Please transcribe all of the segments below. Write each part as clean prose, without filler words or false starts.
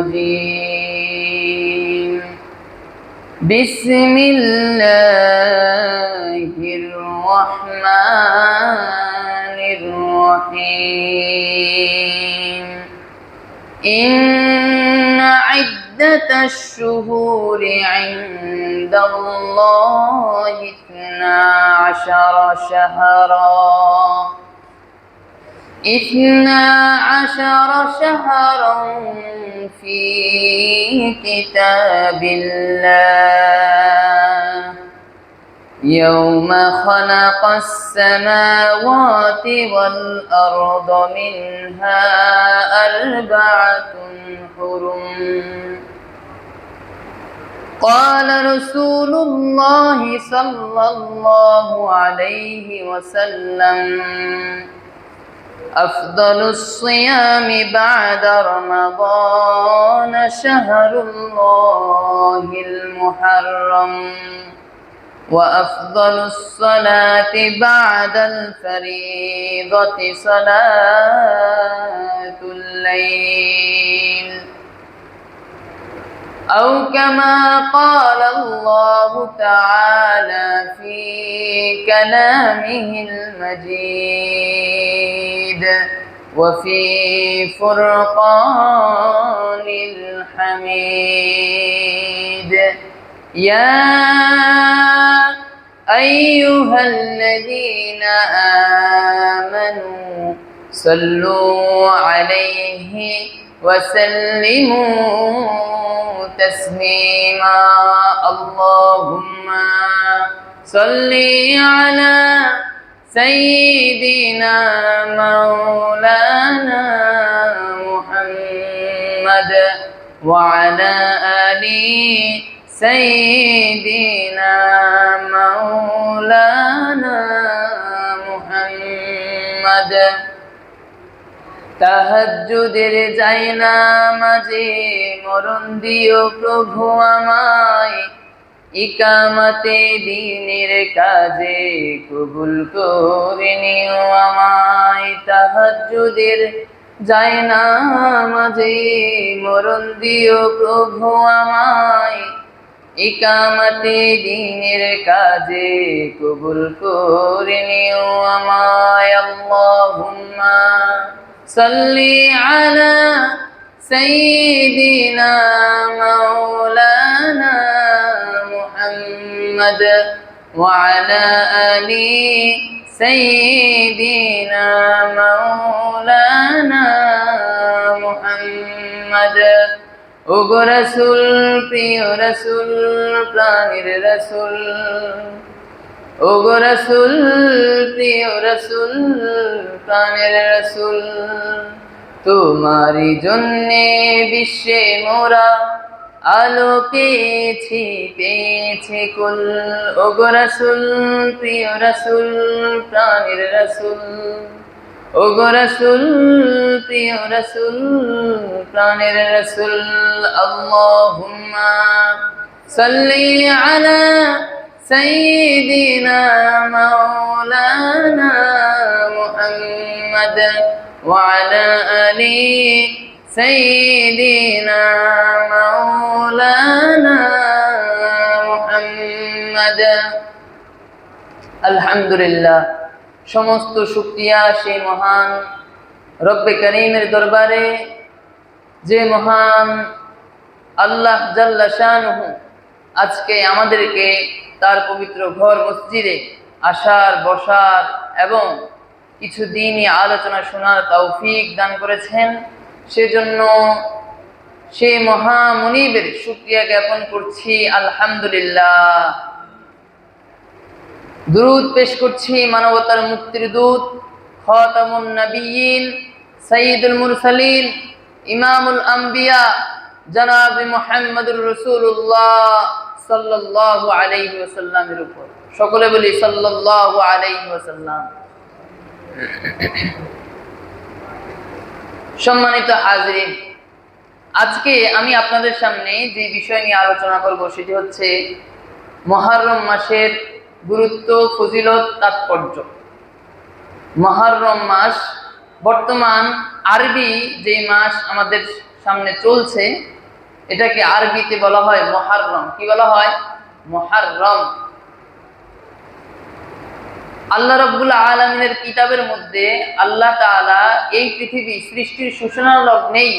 الرجيم بسم الله الرحمن الرحيم إن عدة الشهور عند الله 12 شهرا في كتاب الله يوم خلق السماوات والأرض منها 4 حرم قال رسول الله صلى الله عليه وسلم أفضل الصيام بعد رمضان شهر الله المحرم وأفضل الصلاة بعد الفريضة صلاة الليل أو كما قال الله تعالى في كلامه المجيد وفي فرقان الحميد يا أيها الذين آمنوا صلوا عليه وسلموا تسليما اللهم صل على سيدنا مولانا محمد وعلى آل سيدنا مولانا محمد তাহাজ্জুদের জায়নামাজে মরণ দিও প্রভু আমায় ইকামতে দ্বীনের কাজে কবুল করে নিও আমায় তাহাজ্জুদের জায়নামাজে মরণ দিও প্রভু আমায় ইকামতে দ্বীনের কাজে কবুল করে নিও আমায় আল্লাহুম্মা صلي على سيدنا مولانا محمد وعلى آل سيدنا مولانا محمد ওগো রাসূল প্রিয় রাসূল প্রাণের রাসূল ওগো রাসূল প্রিয় রাসূল প্রাণের রাসূল তোমারই জন্যে বিশ্বে মোরা আলোকেছি পেয়েছে কুল ওগো রাসূল প্রিয় রাসূল প্রাণের রাসূল ওগো রাসূল প্রিয় রাসূল প্রাণের রাসূল আল্লাহুম্মা সাল্লি আলা سيدنا مولانا محمد وعلى آل سيدنا مولانا محمد আলহামদুলিল্লাহ সমস্ত শুকরিয়া সেই মহান রব্বে করিমের দরবারে যে মহান আল্লাহ জাল্লা শানুহু আজকে আমাদেরকে তার পবিত্র ঘর মসজিদে আসার বসার এবং কিছু দিনই আলোচনা শোনার তৌফিক দান করেছেন সেজন্য সেই মহামুনিবের শুকরিয়া জ্ঞাপন করছি আলহামদুলিল্লাহ দুরূদ পেশ করছি মানবতার মুক্তির দূত খাতামুন নবিয়্যিন সাইয়্যিদুল মুরসালিন ইমামুল আম্বিয়া জনাব মুহাম্মদুর রাসূলুল্লাহ সাল্লাল্লাহু আলাইহি ওয়াসাল্লামের উপর সকলে বলি সাল্লাল্লাহু আলাইহি ওয়াসাল্লাম। সম্মানিত হাজিরিন, আজকে আমি আপনাদের সামনে যে বিষয় নিয়ে আলোচনা করব সেটি হচ্ছে মুহররম মাসের গুরুত্ব, ফজিলত, তাৎপর্য। মুহররম মাস বর্তমান আরবি যে মাস আমাদের সামনে চলছে, এটাকে আরবিতে বলা হয় মুহররম। কি বলা হয়? মুহররম। আল্লাহ রাব্বুল আলামিনের কিতাবের মধ্যে আল্লাহ তাআলা এই পৃথিবী সৃষ্টির সূচনা লগ্নেই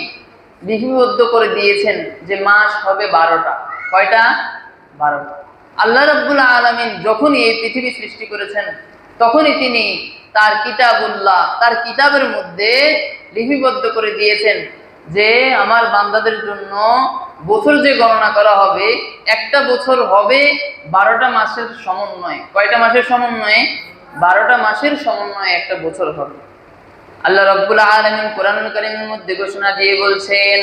লিপিবদ্ধ করে দিয়েছেন যে মাস হবে 12টা। কয়টা? 12টা। আল্লাহ রাব্বুল আলামিন যখনই এই পৃথিবী সৃষ্টি করেছেন তখনই তিনি তার কিতাবুল্লাহ, তার কিতাবের মধ্যে লিপিবদ্ধ করে দিয়েছেন যে আমার বান্দাদের জন্য বছর যে গণনা করা হবে, একটা বছর হবে 12টা মাসের সমন্বয়ে। কয়টা মাসের সমন্বয়ে? 12টা মাসের সমন্বয়ে একটা বছর হবে। আল্লাহ রাব্বুল আলামিন কোরআনুল কারীমের মধ্যে ঘোষণা দিয়ে বলছেন,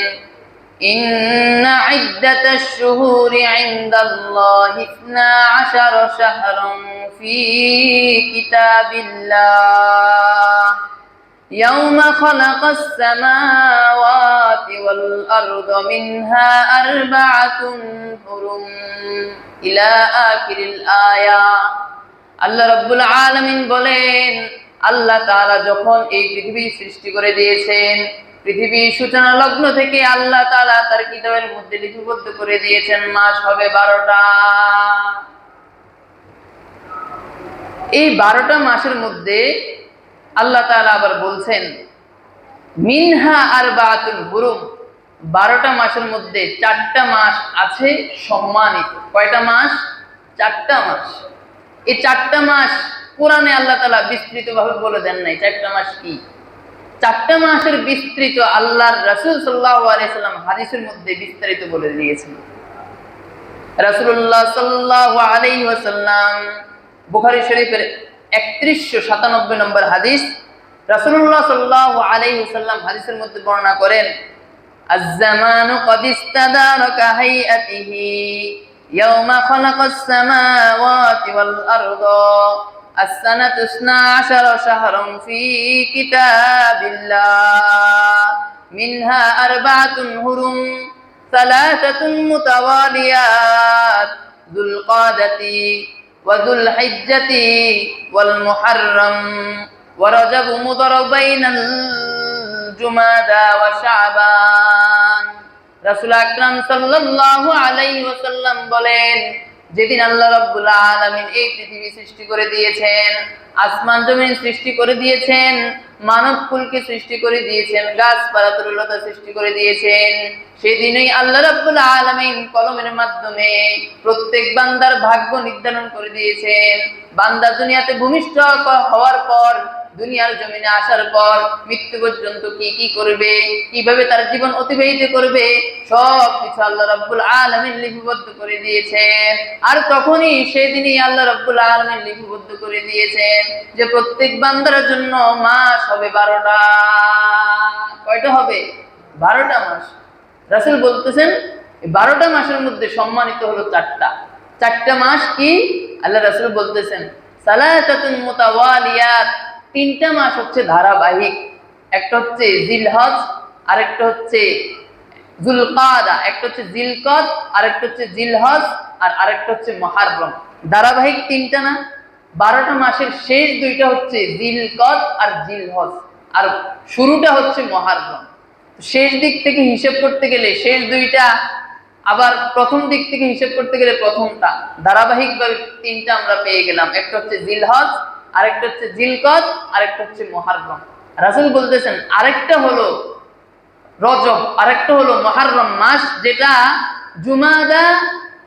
ইন্না ইদ্দাতাশ শুহুরি ইনদাল্লাহি 12 শাহরান ফি কিতাবিল্লাহ ইয়াওমা খালাকাস সামাওয়াতি ওয়াল আরদা মিনহা আরবাআতুন হুরুম ইলা আখিরিল আয়া। আল্লাহ রাব্বুল আলামিন বলেন, আল্লাহ তাআলা যখন এই পৃথিবী সৃষ্টি করে দিয়েছেন, পৃথিবীর সূচনা লগ্ন থেকে আল্লাহ তাআলা তার কিতাবের মধ্যে লিপিবদ্ধ করে দিয়েছেন মাস হবে 12টা। এই 12টা মাসের মধ্যে আল্লাহ তাআলা আবার বলছেন মিনহা আরবাআতুন হুরুম, 12টা মাসের মধ্যে 4টা মাস আছে সম্মানিত। কয়টা মাস? 4টা মাস। এই 4টা মাস কোরআনে আল্লাহ তাআলা বিস্তৃতভাবে বলে দেন নাই 4টা মাস কি। 4টা মাসের বিস্তৃত আল্লাহর রাসূল সাল্লাল্লাহু আলাইহি সাল্লাম হাদিসের মধ্যে বিস্তারিত বলে দিয়েছেন। রাসূলুল্লাহ সাল্লাল্লাহু আলাইহি ওয়াসাল্লাম বুখারী শরীফের 3197 নম্বর হাদিস, রাসূলুল্লাহ সাল্লাল্লাহু আলাইহি ওয়াসাল্লাম হাদিসের মধ্যে বর্ণনা করেন, আয-যামানু ক্বাদ ইস্তাদারা কাহাইয়াতিহি ইয়াওমা খালাকাস সামাওয়াতি ওয়াল আরদা as-sanatu 12 shahran fi kitabillah minha arba'atun hurum thalathatun mutawaliyat dhul qadati wa dhul hijjati wal muharram wa rajab mudar bainal jumada wa sha'ban। রাসূল আকরাম সাল্লাল্লাহু আলাইহি ওয়াসাল্লাম বলেন, যেদিন আল্লাহ রাব্বুল আলামিন এই পৃথিবী সৃষ্টি করে দিয়েছেন, আসমান জমিন সৃষ্টি করে দিয়েছেন, মানব কুলকে সৃষ্টি করে দিয়েছেন, গাছপালা তরুলতা সৃষ্টি করে দিয়েছেন, সেদিনই আল্লাহ রাব্বুল আলামিন কলমের মাধ্যমে প্রত্যেক বান্দার ভাগ্য নির্ধারণ করে দিয়েছেন। বান্দা দুনিয়াতে ভূমিষ্ঠ হওয়ার পর, দুনিয়ার জমিনে আসার পর মৃত্যু পর্যন্ত কি কি করবে, কিভাবে তার জীবন অতিবাহিত করবে, সব কিছু আল্লাহ রাব্বুল আলামিন লিপিবদ্ধ করে দিয়েছেন। আর তখনই সেদিনই আল্লাহ রাব্বুল আলামিন লিপিবদ্ধ করে দিয়েছেন যে প্রত্যেক বান্দার জন্য মাস হবে 12টা। কয়টা হবে? 12টা মাস। রাসূল বলতেছেন 12টা মাসের মধ্যে সম্মানিত হলো 4টা। 4টা মাস কি? আল্লাহ রাসূল বলতেছেন সালাসাতুন মুতাওয়ালিয়াত, 3টা মাস হচ্ছে ধারাবাহিক। একটা হচ্ছে জিলহজ, আরেকটা হচ্ছে যুলকাদা, একটা হচ্ছে জিলকদ, আরেকটা হচ্ছে জিলহজ, আর আরেকটা হচ্ছে মুহররম। ধারাবাহিক 3টা না? 12টা মাসের শেষ 2টা হচ্ছে জিলকদ আর জিলহজ, আর শুরুটা হচ্ছে মুহররম। শেষ দিক থেকে হিসাব করতে গেলে শেষ 2টা, আবার প্রথম দিক থেকে হিসাব করতে গেলে প্রথমটা। ধারাবাহিকভাবে 3টা আমরা পেয়ে গেলাম, একটা হচ্ছে জিলহজ, আরেকটা হচ্ছে জিলকদ, আরেকটা হচ্ছে মুহররম। রাসূল বলতেছেন আরেকটা হলো রজব, আরেকটা হলো মুহররম মাস, যেটা জুমাদা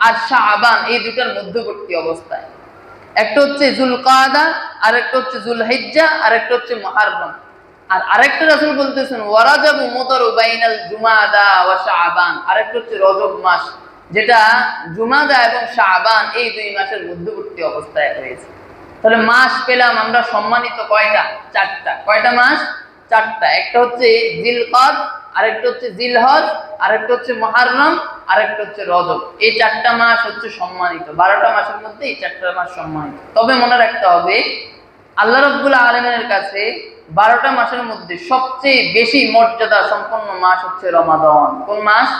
আর শাবান এই দুটার মধ্যবর্তী অবস্থায়। একটা হচ্ছে যুলকাদা, আরেকটা হচ্ছে যুলহিজ্জা, আরেকটা হচ্ছে মুহররম। আর আরেকটা রাসূল বলতেছেন ওয়ারাজাবু মুদারু বাইনাল জুমাদা ওয়া শাবান, আরেকটা হচ্ছে রজব মাস, যেটা জুমাদা এবং শাবান এই 2 মাসের মধ্যবর্তী অবস্থায় রয়েছে। তাহলে মাস পেলাম আমরা সম্মানিত কয়টা? 4টা। কয়টা মাস? 4টা। একটা হচ্ছে জিলকদ, আরেকটা হচ্ছে জিলহজ, আরেকটা হচ্ছে মুহররম, আরেকটা হচ্ছে রজব। এই 4টা মাস হচ্ছে সম্মানিত। 12টা মাসের মধ্যে এই 4টা মাস সম্মানিত। তবে মনে রাখতে হবে আল্লাহ রাব্বুল আলামিনের কাছে 12টা মাসের মধ্যে সবচেয়ে বেশি মর্যাদা সম্পন্ন মাস হচ্ছে রমাদান। কোন মাস?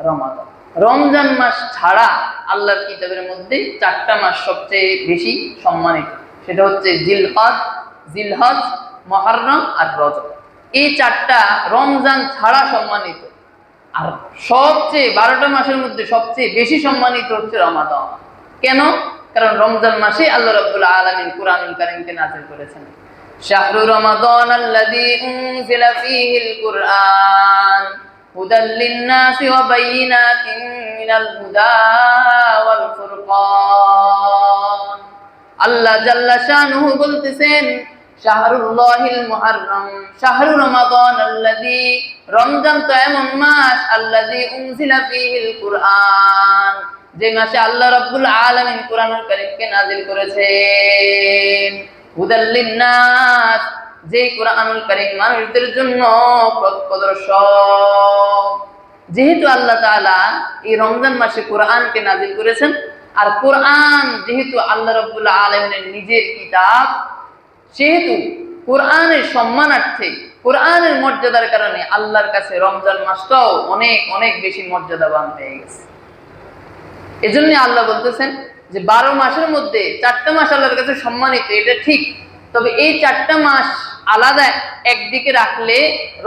রমাদান। রমজান মাস ছাড়া আল্লাহর কিতাবের মধ্যে 4টা মাস সবচেয়ে বেশি সম্মানিত, সেটা হচ্ছে জিলকদ, জিলহজ, মুহররম আর রজব। এই 4টা রমজান ছাড়া সম্মানিত। আর সবচেয়ে 12টা মাসের মধ্যে সবচেয়ে বেশি সম্মানিত হচ্ছে রমাদান। কেন? কারণ রমজান মাসে আল্লাহ রাব্বুল আলামিন কুরআনুল কারীমকে নাযিল করেছেন। শাহরু রমাদান আল্লাযী উনজিলা ফীহিল কুরআন হুদাল লিন-নাসি ওয়া বায়িনাতিন মিনাল হুদা ওয়াল ফুরকান। আল্লাহ জাল্লা শানুহু বলতেছেন, শাহরুল্লাহিল মুহাররম, শাহরু রমাদান আল্লাযী, রমজান তো এমন মাস, আল্লাযী উনজিলা ফীহিল কুরআন, যে মাসে আল্লাহ রাব্বুল আলামিন কুরআনুল কারীমকে নাযিল করেছেন। হুদাল লিন-নাস, যে কুরআনুল কারীম মানুষদের জন্য পথ প্রদর্শক। যেহেতু আল্লাহ তাআলা এই রমজান মাসে কোরআনকে নাযিল করেছেন, আর কোরআন যেহেতু আল্লাহ রাব্বুল আলামিনের নিজের কিতাব, সেহেতু কোরআনের সম্মানার্থে, কোরআনের মর্যাদার কারণে আল্লাহর কাছে রমজান মাসটাও অনেক অনেক বেশি মর্যাদাবান হয়ে গেছে। এজন্য আল্লাহ বলতেছেন যে 12 মাসের মধ্যে 4টা মাস আল্লাহর কাছে সম্মানিত, এটা ঠিক। তবে এই 4টা মাস আলাদা একদিকে রাখলে,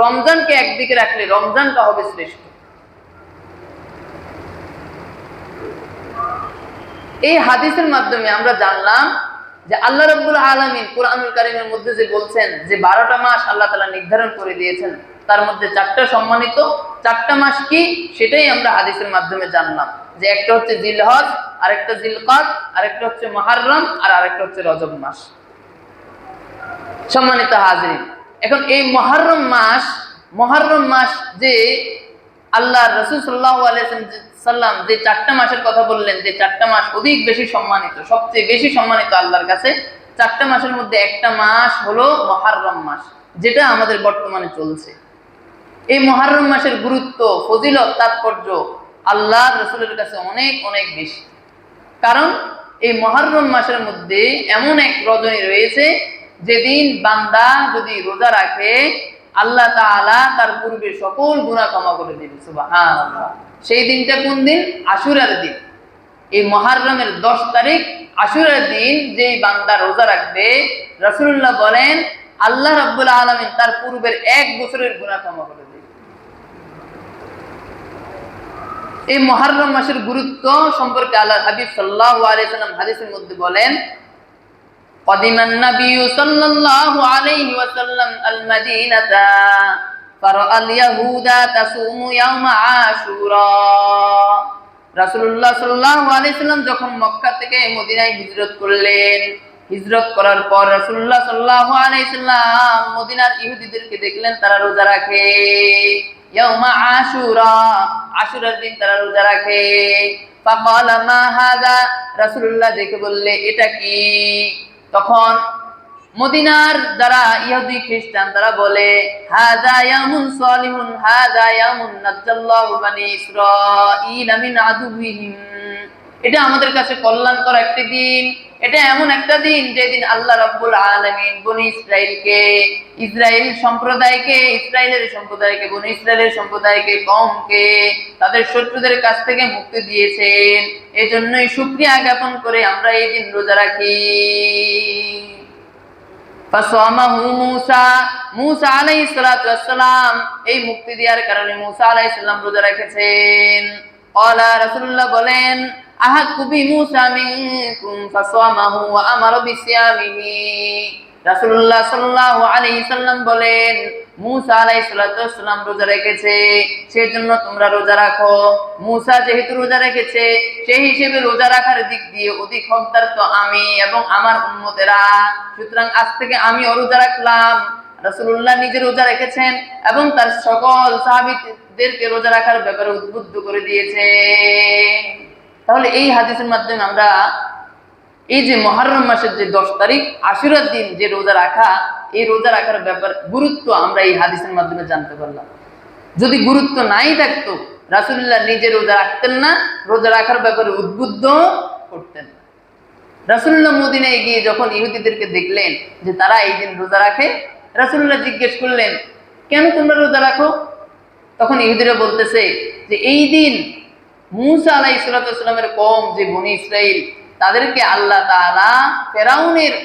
রমজানকে একদিকে রাখলে রমজানটা হবে শ্রেষ্ঠ। এই হাদিসের মাধ্যমে আমরা জানলাম যে আল্লাহ রাব্বুল আলামিন কুরআনুল কারীমের মধ্যে যে বলছেন যে 12টা মাস আল্লাহ তাআলা নির্ধারণ করে দিয়েছেন, তার মধ্যে 4টা সম্মানিত। 4টা মাস কি সেটাই আমরা হাদিসের মাধ্যমে জানলাম, যে একটা হচ্ছে জিলহজ, আরেকটা জিলকাদ, আরেকটা হচ্ছে মুহররম, আর আরেকটা হচ্ছে রজব মাস। সম্মানিত হাজিরিন, এখন এই মুহররম মাস যে আল্লাহ রাসূল সাল্লাল্লাহু আলাইহি সাল্লাম যে 4টা মাসের কথা বললেন, যে 4টা মাস অধিক বেশি সম্মানিত, সবচেয়ে বেশি সম্মানিত আল্লাহর কাছে, 4টা মাসের মধ্যে একটা মাস হলো মুহররম মাস, যেটা আমাদের বর্তমানে চলছে। এই মুহররম মাসের গুরুত্ব, ফজিলত, তাৎপর্য আল্লাহর রাসূলের কাছে অনেক অনেক বেশি। কারণ এই মুহররম মাসের মধ্যে এমন এক রজনী রয়েছে, যেদিন বান্দা যদি রোজা রাখে, আল্লাহ তাআলা তার পূর্বে সকল গুনাহ ক্ষমা করে দিবেন। সুবহানাল্লাহ। সেই দিনটা কোন দিন? আশুরার দিন। এই মুহররমের 10 তারিখ আশুরার দিন যেই বান্দা রোজা রাখবে, রাসূলুল্লাহ বলেন আল্লাহ রাব্বুল আলামিন তার পূর্বের 1 বছরের গুনাহ ক্ষমা করে দিবেন। এই মুহররম মাসের গুরুত্ব সম্পর্কে আল্লাহর হাবিব সাল্লাল্লাহু আলাইহি সাল্লাম হাদিসের মধ্যে বলেন, কদিমান নবী সাল্লাল্লাহু আলাইহি ওয়াসাল্লাম আল মদিনাতা ফারাআল ইয়াহুদা তাসুমু ইয়াউমা আশুরা। রাসূলুল্লাহ সাল্লাল্লাহু আলাইহি সাল্লাম যখন মক্কা থেকে মদিনায় হিজরত করলেন, হিজরত করার পর রাসূলুল্লাহ সাল্লাল্লাহু আলাইহি সাল্লাম মদিনার ইহুদিদেরকে দেখলেন তারা রোজা রাখে। ইয়াউমা আশুরা, আশুরার দিন তারা রোজা রাখে। ফাকালা মা হাযা, রাসূলুল্লাহ দেখে বললে এটা কি? তখন মদিনার যারা ইহুদি খ্রিস্টান তারা বলে, হাযা ইয়ামুন সালিহুন, হাযা ইয়ামুন নাজ্জাল্লাহু বানি ইসরাঈল মিন আদুবিহিম, এটা আমাদের কাছে কল্যাণকর একটি দিন। এটা এমন একটা দিন যেদিন আল্লাহ রাব্বুল আলামিন বনি ইসরাইলকে, ইসরাইলের সম্প্রদায়কে, বনি ইসরাইলের সম্প্রদায়কে, কওমকে তাদের শত্রুদের কাছ থেকে মুক্তি দিয়েছেন। এজন্যই শুকরিয়া জ্ঞাপন করে আমরা এই দিন রোজা রাখি। ফাসামাহু মুসা আলাইহিস সালাতু ওয়াস সালাম, এই মুক্তি দেওয়ার কারণে মুসা আলাইহিস সালাম রোজা রেখেছেন। ক্বালা, রাসূলুল্লাহ বলেন, আহাক্কু বি মুসা মিনকুম ফাসামাহু ওয়া আমারা বিসিয়ামিহি। রাসূলুল্লাহ সাল্লাল্লাহু আলাইহি সাল্লাম বলেন, মুসা আলাইহিস সালাতু ওয়াস সালাম রোজা রেখেছে, সেজন্য তোমরা রোজা রাখো। মুসা যেহেতু রোজা রেখেছে, সেই হিসেবে রোজা রাখার দিক দিয়ে অধিক হকদার তো আমি এবং আমার উম্মতেরা। সুতরাং আজ থেকে আমিও রোজা রাখলাম। রাসূলুল্লাহ নিজে রোজা রেখেছেন এবং তার সকল সাহাবীদেরকে রোজা রাখার ব্যাপারে উদ্বুদ্ধ করে দিয়েছে। তাহলে এই হাদিসের মাধ্যমে আমরা এই যে মুহররম মাসের যে 10 তারিখ আশুরার দিন যে রোজা রাখা, এই রোজা রাখার ব্যাপার গুরুত্ব আমরা এই হাদিসের মাধ্যমে জানতে পারলাম। যদি গুরুত্ব নাই থাকতো, রাসূলুল্লাহ নিজে রোজা রাখতেন না, রোজা রাখার ব্যাপারে উদ্বুদ্ধ করতেন না। রাসূলুল্লাহ মদিনায় গিয়ে যখন ইহুদিদেরকে দেখলেন যে তারা এই দিন রোজা রাখে, রাসূলুল্লাহ জিজ্ঞেস করলেন, কেন তোমরা রোজা রাখো? তখন ইহুদিরা বলতেছে যে এই দিন মুসা আলাইহিস সালামের কওম যে বনি ইসরাইল, তাদেরকে আল্লাহ তাআলা ফেরাউনের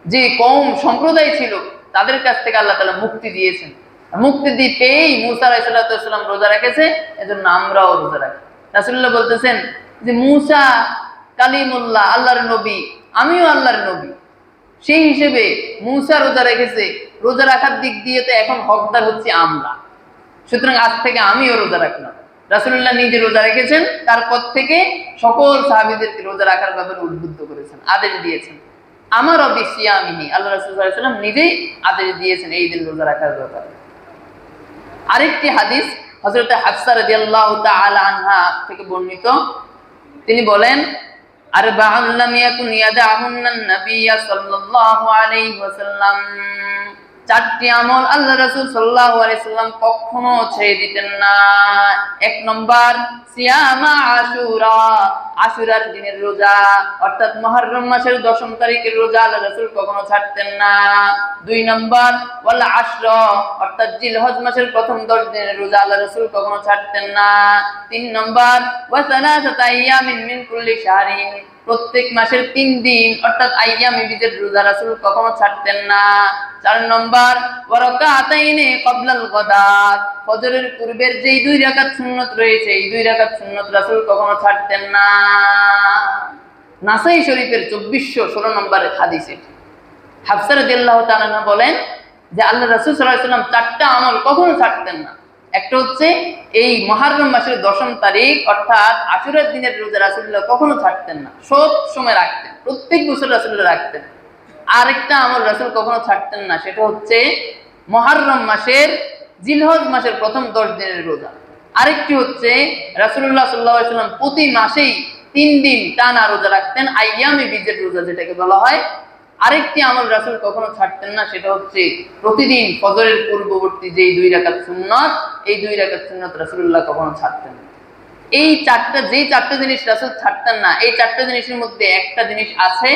যে কওম সম্প্রদায় ছিল তাদের কাছ থেকে আল্লাহ তাআলা মুক্তি দিয়েছেন। মুক্তি পেয়েই মুসা আলাইহিস সালাম রোজা রেখেছে, এজন্য আমরাও রোজা রাখি। রাসূলুল্লাহ বলতেছেন যে মুসা কালিমুল্লাহ, আল্লাহর নবী, আমিও আল্লাহর নবী, সেই হিসেবে মুসা রোজা রেখেছে, রোজা রাখার দিক দিয়ে তো এখন হকদার হচ্ছে আমরা, সুতরাং আজ থেকে আমিও রোজা রাখলাম। রাসূলুল্লাহ নিজে রোজা রেখেছেন, তারপর থেকে সকল সাহাবীদেরকে রোজা রাখার ব্যাপারে উদ্বুদ্ধ করেছেন, আদেশ দিয়েছেন। আমার অবিসিয়ামিহি, আল্লাহ রাসূল সাল্লাল্লাহু আলাইহি ওয়াসাল্লাম নিজেই আদেশ দিয়েছেন এই দিন রোজা রাখার ব্যাপারে। আরেকটি হাদিস হযরত হাফসা রাদিয়াল্লাহু তাআলা আনহা থেকে বর্ণিত, তিনি বলেন, আরবাউন লাম ইয়াকুন ইয়াদাহুন্না নবিয়্য সাল্লাল্লাহু আলাইহি ওয়াসাল্লাম, চারটি আমল আল্লাহ রাসূল সাল্লাল্লাহু আলাইহি ওয়াসাল্লাম কখনো ছেড়ে দিতেন না। এক নম্বর সিয়ামা আশুরা, আশুরার দিনের রোজা, অর্থাৎ মুহররম মাসের 10 তারিখের রোজা আল্লাহ রাসূল কখনো ছাড়তেন না। দুই নম্বর ওয়াল আশর, অর্থাৎ জিলহজ মাসের প্রথম 10 দিনের রোজা আল্লাহ রাসূল কখনো ছাড়তেন না। তিন নম্বর ওয়া সালাসাতা আইয়ামিন মিন কুল্লি শাহরিন, প্রত্যেক মাসের 3 দিন অর্থাৎ আইয়ামে বীজের রোজা রাসূল কখনো ছাড়তেন না। 4 নম্বর ওয়া রাকাতাইনি ক্বাবলাল গাদাত, ফজরের পূর্বের যেই 2 রাকাত সুন্নাত রয়েছে এই 2 রাকাত সুন্নাত রাসূল কখনো ছাড়তেন না। নাসাই শরীফের 2416 নম্বরের হাদিস এটি। হাফসা রাদিয়াল্লাহু তাআলা আনহা বলেন যে আল্লাহ রাসূল সাল্লাল্লাহু আলাইহি ওয়াসাল্লাম 4টা আমল কখনো ছাড়তেন না। একটা হচ্ছে এই মুহররম মাসের 10 তারিখ অর্থাৎ আশুরার দিনের রোজা রাসূলুল্লাহ কখনো ছাড়তেন না, সব সময় রাখতেন, প্রত্যেক বছর রাসূলুল্লাহ রাখতেন। আরেকটা আমল রাসূল কখনো ছাড়তেন না, সেটা হচ্ছে মুহররম মাসের জিলহজ মাসের প্রথম 10 দিনের রোজা। আরেকটি হচ্ছে রাসূলুল্লাহ সাল্লাল্লাহু আলাইহি ওয়াসাল্লাম প্রতি মাসেই 3 দিন টানা রোজা রাখতেন, আইয়ামে বীজের রোজা যেটাকে বলা হয়। আরেকটি আমল রাসূল কখনো ছাড়তেন না, সেটা হচ্ছে প্রতিদিন ফজরের পূর্ববর্তী যেই 2 রাকাত সুন্নাত, এই 2 রাকাত সুন্নাত রাসূলুল্লাহ কখনো ছাড়তেন না। এই চারটা জিনিস রাসূল ছাড়তেন না, এই 4টা জিনিসের মধ্যে একটা জিনিস আছে,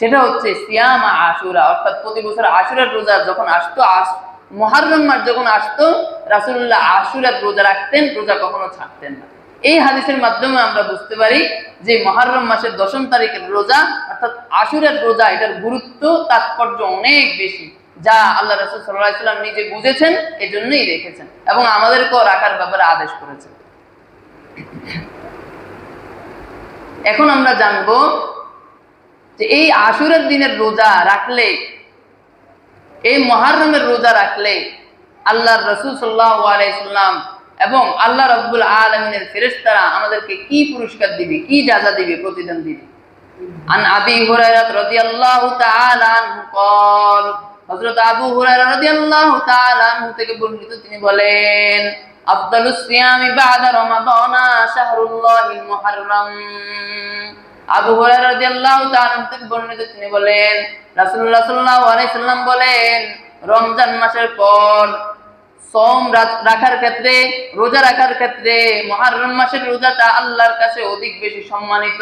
সেটা হচ্ছে সিয়ামা আশুরা, অর্থাৎ প্রতি বছর আশুরার রোজা যখন আসতো, মুহররম মাস যখন আসতো রাসূলুল্লাহ আশুরার রোজা রাখতেন, রোজা কখনো ছাড়তেন না। এই হাদিসের মাধ্যমে আমরা বুঝতে পারি যে মুহররম মাসের 10 তারিখের রোজা অর্থাৎ আশুরার রোজা, এটার গুরুত্ব তাৎপর্য অনেক বেশি, যা আল্লাহ রাসূল সাল্লাল্লাহু আলাইহি ওয়াসাল্লাম নিজে বুঝেছেন, এজন্যই রেখেছেন এবং আমাদেরকেও রাখার ব্যাপারে আদেশ করেছেন। এখন আমরা জানবো যে এই আশুরার দিনের রোজা রাখলে, এই মুহররমের রোজা রাখলে আল্লাহর রাসূল সাল্লাল্লাহু আলাইহি ওয়াসাল্লাম এবং আল্লাহ রাব্বুল আলামিনের ফেরেশতারা আমাদেরকে কি পুরস্কার দিবে, কি জাযা দিবে, প্রতিদান দিবে। আন আবি হুরায়রা রাদিয়াল্লাহু তাআলা আনহু قال, হযরত আবু হুরায়রা রাদিয়াল্লাহু তাআলা আনহু থেকে বর্ণিত, তিনি বলেন, আফদালুস সিয়ামি বা'দা রমাদানা শাহরুল্লাহিল মুহররম। আবু হুরায়রা রাদিয়াল্লাহু তাআলা আনহু থেকে বর্ণিত, তিনি বলেন, রাসূলুল্লাহ সাল্লাল্লাহু আলাইহি সাল্লাম বলেন, রমজান মাসের পর সওম রাখার ক্ষেত্রে, রোজা রাখার ক্ষেত্রে মুহররম মাসের রোজাটা আল্লাহর কাছে অধিক বেশি সম্মানিত।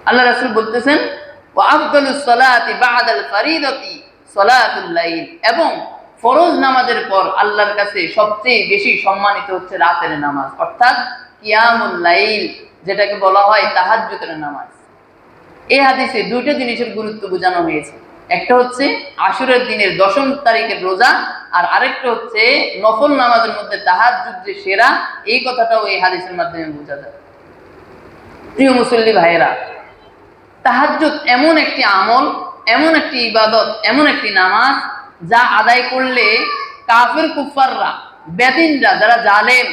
আল্লাহ রাসূল বলতেছেন, ওয়া আফদালুস সালাতি বা'দাল ফরিদাতি সালাতুল লাইল, এবং ফরজ নামাজের পর আল্লাহর কাছে সবচেয়ে বেশি সম্মানিত হচ্ছে রাতের নামাজ, অর্থাৎ কিয়ামুল লাইল, যেটাকে বলা হয় তাহাজ্জুদের নামাজ। এই হাদিসে 2টা জিনিসের গুরুত্ব বোঝানো হয়েছে, একটা হচ্ছে আশুরার দিনের 10 তারিখের রোজা, আর আরেকটা হচ্ছে নফল নামাজের মধ্যে তাহাজ্জুদ যে সেরা, এই কথাটাও এই হাদিসের মাধ্যমে বোঝা যায়। প্রিয় মুসল্লি ভাইয়েরা, তাহাজ্জুদ এমন একটি আমল, এমন একটি ইবাদত, এমন একটি নামাজ, যা আদায় করলে কাফের কুফাররা, বেদিনরা, যারা জালেম,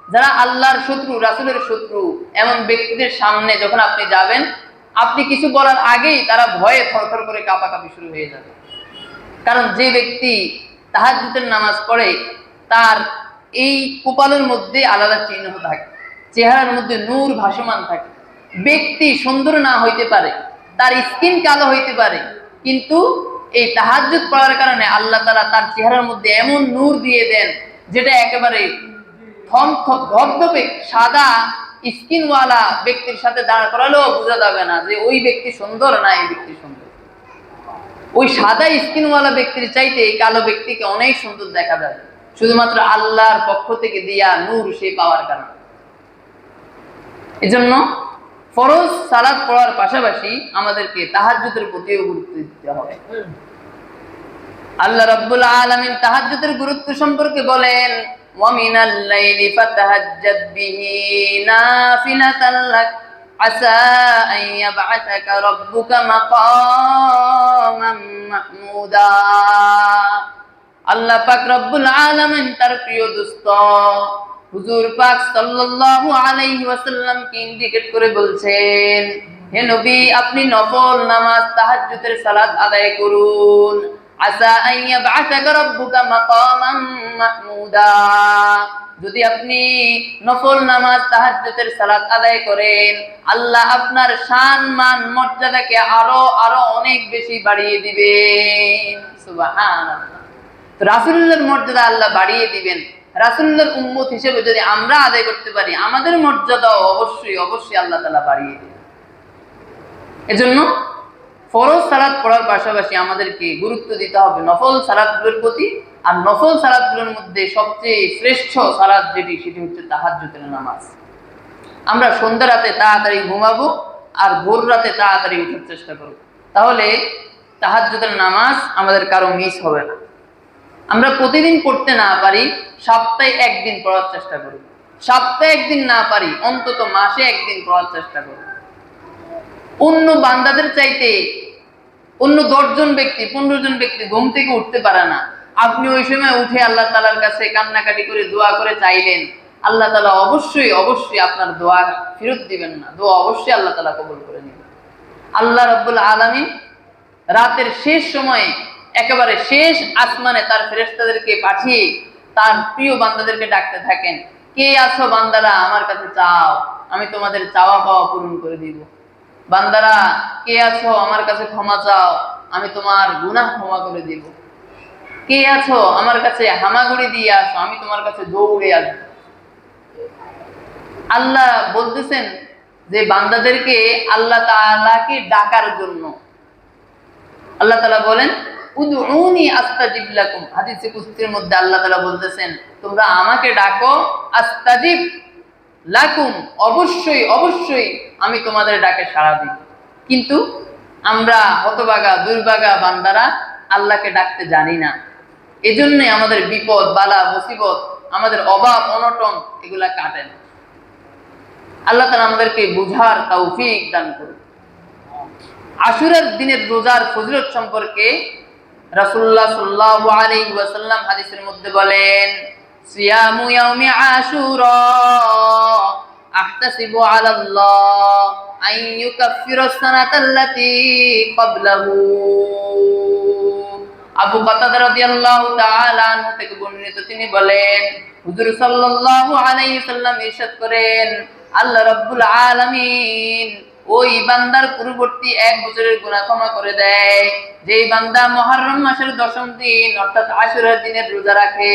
যারা আল্লাহর শত্রু, রাসূলের শত্রু, এমন ব্যক্তিদের সামনে যখন আপনি যাবেন, আপনি কিছু বলার আগেই তারা ভয়ে থরথর করে কাঁপাকাঁপি শুরু হয়ে যাবে। কারণ যে ব্যক্তি তাহাজ্জুদের নামাজ পড়ে, তার এই কপালের মধ্যে আলাদা চিহ্ন থাকে, চেহারার মধ্যে নূর ভাসমান থাকে। ব্যক্তি সুন্দর না হইতে পারে, তার স্কিন কালো হইতে পারে, কিন্তু এই তাহাজ্জুদ পড়ার কারণে আল্লাহ তাআলা তার চেহারার মধ্যে এমন নূর দিয়ে দেন, যেটা একেবারে ধবধবে সাদা স্কিনওয়ালা ব্যক্তির সাথে দাঁড় করালেও বোঝা যাবে না যে ওই ব্যক্তি সুন্দর না এই ব্যক্তি সুন্দর। ওই সাদা স্কিনওয়ালা ব্যক্তির চাইতে এই কালো ব্যক্তিকে অনেক সুন্দর দেখা যায়, শুধুমাত্র আল্লাহর পক্ষ থেকে দিয়া নূর সে পাওয়ার কারণে। এজন্য ফরজ সালাত পড়ার পাশাপাশি আমাদেরকে তাহাজ্জুদের প্রতিও গুরুত্ব দিতে হবে। আল্লাহ রাব্বুল আলামিন তাহাজ্জুদের গুরুত্ব সম্পর্কে বলেন, ওয়া মিনাল লাইলি ফাতাহাজ্জাদ বিহি নাফিলাতান লাক আসা আন ইয়াবআসাকা রাব্বুকা মাকামান মাহমুদা। আল্লাহ পাক রব্বুল আলামিন তার প্রিয় দোস্ত হুজুর পাক সাল্লাল্লাহু আলাইহি ওয়াসাল্লামকে ইন্ডিকেট করে বলছেন, হে নবী, আপনি নফল নামাজ তাহাজ্জুদের সালাত আদায় করুন। আসা আন ইয়াবআসাকা রাব্বুকা মাকামান মাহমুদা। যদি আপনি নফল নামাজ তাহাজ্জুদের সালাত আদায় করেন, আল্লাহ আপনার শান মান মর্যাদাকে আরো আরো অনেক বেশি বাড়িয়ে দিবেন। সুবহানাল্লাহ। রাসূলুল্লাহর মর্যাদা আল্লাহ বাড়িয়ে দিবেন। রাসূলুল্লাহর উম্মত হিসেবে যদি আমরা আদায় করতে পারি, আমাদের মর্যাদাও অবশ্যই অবশ্যই আল্লাহ তাআলা বাড়িয়ে দিবেন। এজন্য ফরজ সালাত পড়ার পাশাপাশি আমাদেরকে গুরুত্ব দিতে হবে নফল সালাতগুলোর প্রতি। আর নফল সালাতগুলোর মধ্যে সবচেয়ে শ্রেষ্ঠ সালাত যেটি, সেটি হচ্ছে তাহাজ্জুদের নামাজ। আমরা সন্ধ্যা রাতে তাড়াতাড়ি ঘুমাবো আর ভোর রাতে তাড়াতাড়ি উঠার চেষ্টা করব, তাহলে তাহাজ্জুদের নামাজ আমাদের কারো মিস হবে না। আমরা প্রতিদিন পড়তে না পারি, সপ্তাহে একদিন পড়ার চেষ্টা করব। সপ্তাহে একদিন না পারি, অন্তত মাসে একদিন পড়ার চেষ্টা করব। অন্য বান্দাদের চাইতে অন্য 10 জন ব্যক্তি 15 জন ব্যক্তি ঘুম থেকে উঠতে পারে না, আপনি ওই সময় উঠে আল্লাহ তাআলার কাছে কান্নাকাটি করে দোয়া করে চাইলেন, আল্লাহ তাআলা অবশ্যই অবশ্যই আপনার দোয়া ফেরত দিবেন না, দোয়া অবশ্যই আল্লাহ তাআলা কবুল করে নেবেন। আল্লাহ রাব্বুল আলামিন রাতের শেষ সময়ে একেবারে শেষ আসমানে তার ফেরেশতাদেরকে পাঠিয়ে তার প্রিয় বান্দাদেরকে ডাকতে থাকেন, কে আছো বান্দারা, আমার কাছে চাও, আমি তোমাদের চাওয়া পাওয়া পূরণ করে দিব। বান্দারা কে আছো, আমার কাছে ক্ষমা চাও, আমি তোমার গুনাহ ক্ষমা করে দিব। কে আছো, আমার কাছে হামাগুড়ি দিয়ে আসো, আমি তোমার কাছে দৌড়ে আসবো। আল্লাহ বলতেছেন যে বান্দাদেরকে আল্লাহ তাআলাকে ডাকার জন্য। আল্লাহ তাআলা বলেন, উদউনি আস্তাজিব লাকুম। হাদিসে কুদসির মধ্যে আল্লাহ তাআলা বলতেছেন, তোমরা আমাকে ডাকো, আস্তাজিব লাকুম, অবশ্যই অবশ্যই আমি তোমাদের ডাকে সাড়া দিব। কিন্তু আমরা হতভাগা দুর্ভাগা বান্দারা আল্লাহকে ডাকতে জানি না। এজন্যই আমাদের বিপদ বালা মুসিবত, আমাদের অভাব অনটন এগুলা কাটে না। আল্লাহ তাআলা আমাদেরকে বুঝার তৌফিক দান করুন। আশুরার দিনের রোজার ফজিলত সম্পর্কে রাসূলুল্লাহ সাল্লাল্লাহু আলাইহি ওয়াসাল্লাম হাদিসের মধ্যে বলেন, সিয়ামু ইয়াউমি আশুরা আহতাসিবু আলাল্লাহ আন ইউকাফফিরা সানাতাল্লাতী ক্বাবলাহু। আবু কাতাদা রাদিয়াল্লাহু তাআলা আনহু থেকে বর্ণিত, তিনি বলেন, হুজুর সাল্লাল্লাহু আলাইহি ওয়াসাল্লাম ইরশাদ করেন, আল্লাহ রাব্বুল আলামিন ওই বান্দার পূর্ববর্তী 1 বছরের গুনাহ ক্ষমা করে দেয় যেই বান্দা মুহররম মাসের 10ম দিন অর্থাৎ আশুরার দিনের রোজা রাখে।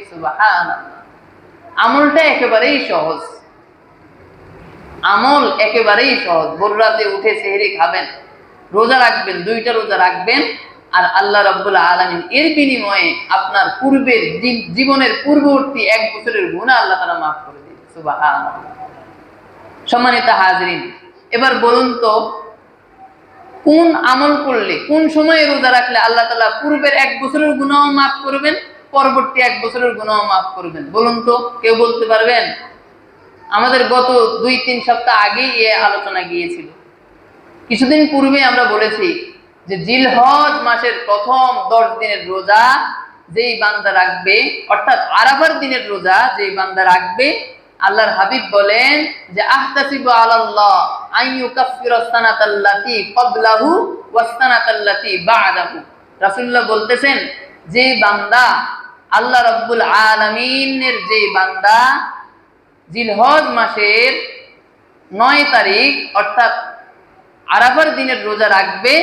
সুবহানাল্লাহ। আমলটা একেবারেই সহজ, আমল একেবারেই সহজ। ভোর রাতে উঠে সেহরি খাবেন, রোজা রাখবেন, 2টা রোজা রাখবেন, আর আল্লাহ রাব্বুল আলামিন এর বিনিময়ে আপনার পূর্বের জীবনের পূর্ববর্তী 1 বছরের গুনাহ আল্লাহ তাআলা মাফ করে দিবেন। সুবহানাল্লাহ। সম্মানিত হাজরিন, এবার বলুন তো, কোন আমল করলে, কোন সময়ে রোজা রাখলে আল্লাহ তাআলা পূর্বের 1 বছরের গুনাহ মাফ করবেন, পরবর্তী 1 বছরের গুনাহ মাফ করবেন? বলুন তো, কেউ বলতে পারবেন? আমাদের গত 2-3 সপ্তাহ আগেই এই আলোচনা গিয়েছিল। কিছুদিন পূর্বে আমরা বলেছি যে জিলহজ মাসের প্রথম 10 দিনের রোজা যেই বান্দা রাখবে, অর্থাৎ আরাফার দিনের রোজা যেই বান্দা রাখবে, আল্লাহর হাবিব বলেন যে আহতাসিবু আলাল্লাহ আন ইউকাফফিরা সানাতাল্লাতী ক্বাবলাহু ওয়াস সানাতাল্লাতী বা'দাহু। রাসূলুল্লাহ বলতেছেন, যে বান্দা আল্লাহ রাব্বুল আলামিনের, যে বান্দা জিলহজ মাসের 9 তারিখ অর্থাৎ আরাফার দিনের রোজা রাখবে,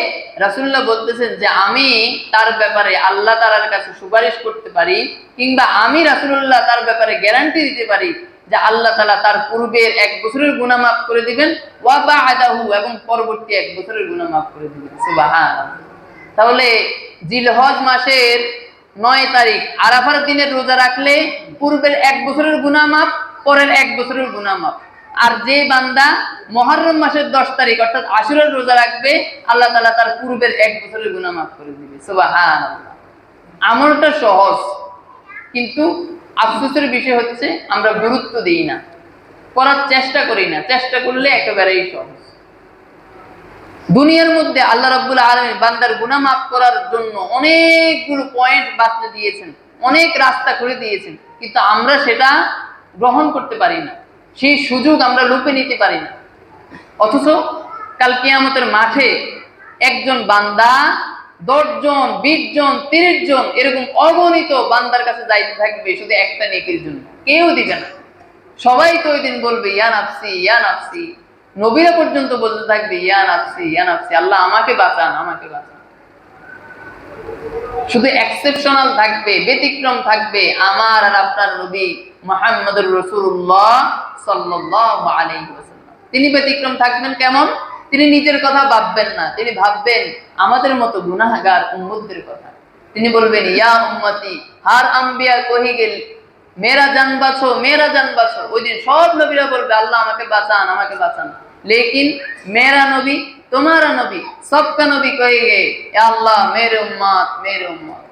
রাসূলুল্লাহ বলতেছেন যে আমি তার ব্যাপারে আল্লাহ তাআলার কাছে সুপারিশ করতে পারি, কিংবা আমি রাসূলুল্লাহ তার ব্যাপারে গ্যারান্টি দিতে পারি যে আল্লাহ তাআলা তার পূর্বের 1 বছরের গুনাহ মাফ করে দিবেন, ওয়া বা'দাহু, এবং পরবর্তী 1 বছরের গুনাহ মাফ করে দিবেন। সুবহানাল্লাহ। তাহলে জিলহজ মাসের 9 তারিখ আরাফার দিনের রোজা রাখলে পূর্বের 1 বছরের গুনাহ মাফ, পরের 1 বছরের গুনাহ মাফ। আর যে বান্দা মুহররম মাসের 10 তারিখ অর্থাৎ আশুরার রোজা রাখবে, আল্লাহ তাআলা তার পূর্বের 1 বছরের গুনাহ মাফ করে দিবে। সুবহানাল্লাহ। আমলটা সহজ, কিন্তু আফসোসের বিষয় হচ্ছে আমরা গুরুত্ব দিই না, করার চেষ্টা করি না। চেষ্টা করলে একেবারেই সহজ। দুনিয়ার মধ্যে আল্লাহ রাব্বুল আলামিন বান্দার গুনাহ মাফ করার জন্য অনেকগুলো পয়েন্ট বাতলে দিয়েছেন, অনেক রাস্তা করে দিয়েছেন, কিন্তু আমরা সেটা গ্রহণ করতে পারি না, সেই সুযোগ আমরা লুপে নিতে পারি না। অথচ কাল কিয়ামতের মাঠে একজন বান্দা 10 জন, 20 জন, 30 জন এরকম অগণিত বান্দার কাছে যাইতে থাকবে শুধু একটা নেকির জন্য, কেউ দিবে না। সবাই তো ওই দিন বলবে ইয়া নাফসি ইয়া নাফসি, নবীরা পর্যন্ত বলতে থাকবে ইয়া নাফসি ইয়া নাফসি, আল্লাহ আমাকে বাঁচান আমাকে বাঁচান। শুধু এক্সেপশনাল থাকবে, ব্যতিক্রম থাকবে আমার আর আপনার নবী মুহাম্মদুর রাসূলুল্লাহ সাল্লাল্লাহু আলাইহি ওয়াসাল্লাম। তিনি ব্যতিক্রম থাকবেন কেমন? তিনি নিজের কথা ভাববেন না, তিনি ভাববেন আমাদের মতো গুনাহগার উম্মতদের কথা। তিনি বলবেন ইয়া উম্মতি হার আম্বিয়া কহি গেল মেরা জান বাঁচো মেরা জান বাঁচো। ওই দিন সব নবীরা বলবে আল্লাহ আমাকে বাঁচান আমাকে বাঁচান, লেকিন মেরা নবী তোমারা নবী সবকা নবী কহে গে আল্লাহ মেরে উম্মত মেরে উম্মত।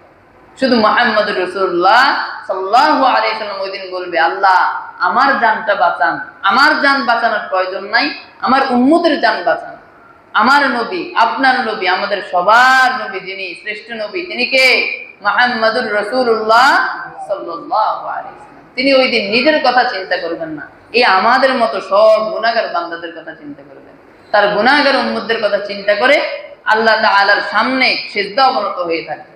শুধু মুহাম্মদুর রাসূলুল্লাহ সাল্লাল্লাহু আলাইহি ওয়াসাল্লাম ওই দিন বলবে আল্লাহ আমার জানটা বাঁচান, আমার জান বাঁচানোর প্রয়োজন নাই, আমার উম্মতের জান বাঁচান। আমার নবী আপনার নবী আমাদের সবার নবী, যিনি শ্রেষ্ঠ নবী তিনি কে? মুহাম্মদুর রাসূলুল্লাহ সাল্লাল্লাহু আলাইহি ওয়াসাল্লাম। তিনি ওই দিন নিজের কথা চিন্তা করবেন না, এই আমাদের মতো সব গুনাহগার বান্দাদের কথা চিন্তা করবেন। তার গুনাহগার উম্মতদের কথা চিন্তা করে আল্লাহ তাআলার সামনে সিজদা অবনত হয়ে থাকবে।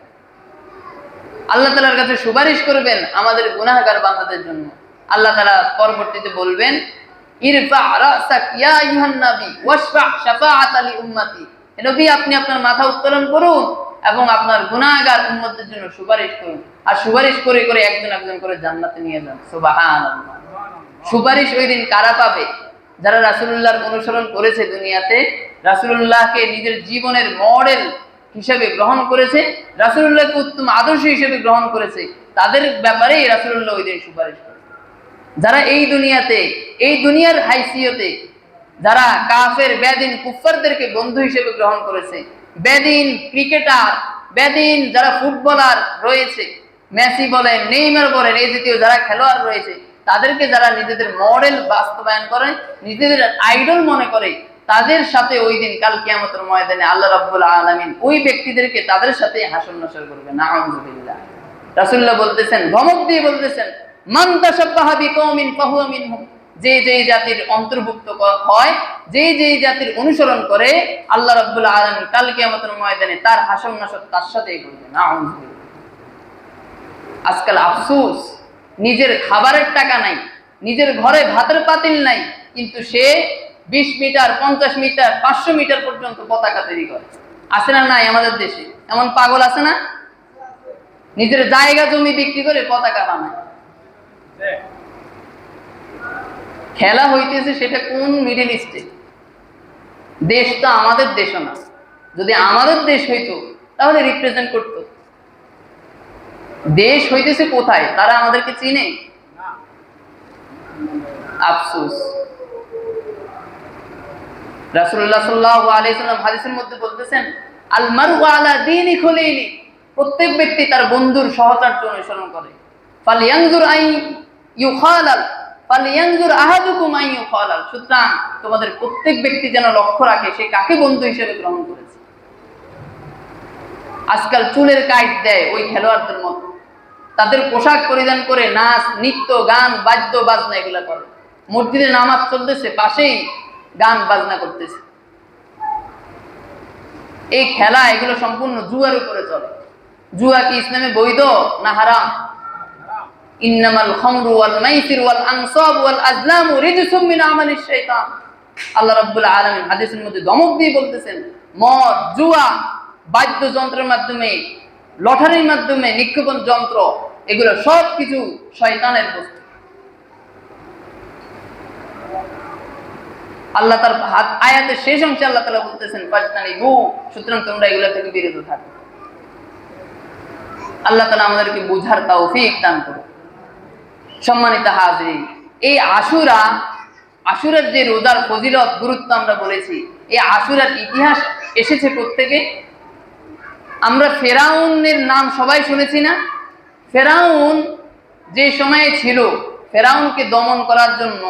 আল্লাহ তাআলার কাছে সুপারিশ করবেন আমাদের গুনাহগার বান্দাদের জন্য। আল্লাহ তাআলা পরবর্তীতে বলবেন ইরফা রাসাক ইয়া আইয়ুহান নবী ওয়াশফা শাফাআতা লি উম্মতি। নবী আপনি আপনার মাথা উত্তোলন করুন এবং আপনার গুনাহগার উম্মতদের জন্য সুপারিশ করুন, আর সুপারিশ করে করে একজন একজন করে জান্নাতে নিয়ে যান। সুবহানাল্লাহ। সুপারিশ ওই দিন কারা পাবে? যারা রাসূলুল্লাহর অনুসরণ করেছে, দুনিয়াতে রাসূলুল্লাহকে নিজের জীবনের মডেল হিসেবে গ্রহণ করেছে, রাসূলুল্লাহকে উত্তম আদর্শ হিসেবে গ্রহণ করেছে, তাদের ব্যাপারে রাসূলুল্লাহ ওই দিন সুপারিশ করে। যারা এই দুনিয়াতে এই দুনিয়ার হাইসিয়তে যারা কাফের বেদিন কুফফারদেরকে বন্ধু হিসেবে গ্রহণ করেছে, বেদিন ক্রিকেটার, বেদিন যারা ফুটবলার রয়েছে, মেসি বলেন নেইমার বলেন এই জাতীয় যারা খেলোয়াড় রয়েছে, তাদেরকে যারা নিজেদের মডেল বাস্তবায়ন করে, নিজেদের আইডল মনে করে, তাদের সাথে ওই দিন কাল কিয়ামতের ময়দানে আল্লাহ রাব্বুল আলামিন ওই ব্যক্তিদেরকে তাদের সাথে হাসর নাসর করবে। নাউযুবিল্লাহ। রাসূলুল্লাহ বলতেছেন, ধমক দিয়ে বলতেছেন মান তাশাব্বাহা বিকওমিন ফাহুয়া মিনহুম। যে যেই জাতির অন্তর্ভুক্ত হয়, যে যেই জাতির অনুসরণ করে, আল্লাহ রাব্বুল আলামিন কাল কিয়ামতের ময়দানে তার হাসর নাসর তার সাথেই করবে। নাউযুবিল্লাহ। আজকাল আফসোস, নিজের খাবারের টাকা নাই, নিজের ঘরে ভাতের পাতিল নাই, কিন্তু সে 20 মিটার 50 মিটার 500 মিটার পর্যন্ত পতাকা তৈরি করে। আছে না নাই আমাদের দেশে? এমন পাগল আছে না? নিজের জায়গা জমি বিক্রি করে পতাকা বানায়। খেলা হইতেছে সেটা কোন মিডল ইস্টে? দেশটা আমাদের দেশও না। যদি আমাদের দেশ হইতো তাহলে রিপ্রেজেন্ট করত। দেশ হইতেছে কোথায়? তারা আমাদেরকে চিনে? আফসোস। রাসূলুল্লাহ সাল্লাল্লাহু আলাইহি ওয়াসাল্লাম হাদিসের মধ্যে বলতেছেন আল মারউ আলা দীনি খুলাইনি। প্রত্যেক ব্যক্তি তার বন্ধুর সহচর্য অনুসরণ করে। ফালইয়ানজুর আই ইউখালাল ফালইয়ানজুর আহাদুকুম আই ইউখালাল। সুতরাং তোমাদের প্রত্যেক ব্যক্তি যেন লক্ষ্য রাখে সে কাকে বন্ধু হিসেবে গ্রহণ করেছে। আজকাল চুলের কাইট দেয় ওই খেলোয়াড়দের মতো, তাদের পোশাক পরিধান করে নাচ নৃত্য গান বাদ্য বাজনা এগুলা করে। মসজিদে নামাজ চলতেছে, পাশেই গান বাজনা করতেছে। এই খেলা এগুলো সম্পূর্ণ জুয়ার উপরে চলে। জুয়া কি ইসলামে বৈধ না হারাম? ইন্নামাল খামরু ওয়াল মাইসির ওয়াল আনসাব ওয়াল আজলামু রিজসুম মিন আমালিশ শাইতান। আল্লাহ রাব্বুল আলামিন হাদিসের মধ্যে ধমক দিয়ে বলতেছেন, মদ, জুয়া, বাদ্যযন্ত্রের মাধ্যমে, লটারির মাধ্যমে, নিক্ষেপণ যন্ত্র, এগুলো সব কিছু শয়তানের বস্তু। আল্লাহ তার আয়াতের শেষ অংশে আল্লাহ তাআলা বলতেছেন ফাজতানিবু, সুতরাং তোমরা এগুলো থেকে বিরত থাকো। আল্লাহ তাআলা আমাদেরকে বুঝার তৌফিক দান করুন। সম্মানিত হাজরিন, এই আশুরার যে রোজার ফজিলত গুরুত্ব আমরা বলেছি, এই আশুরার ইতিহাস এসেছে কোত্থেকে? আমরা ফেরাউনের নাম সবাই শুনেছি না? ফেরাউন যে সময়ে ছিল, ফেরাউনকে দমন করার জন্য,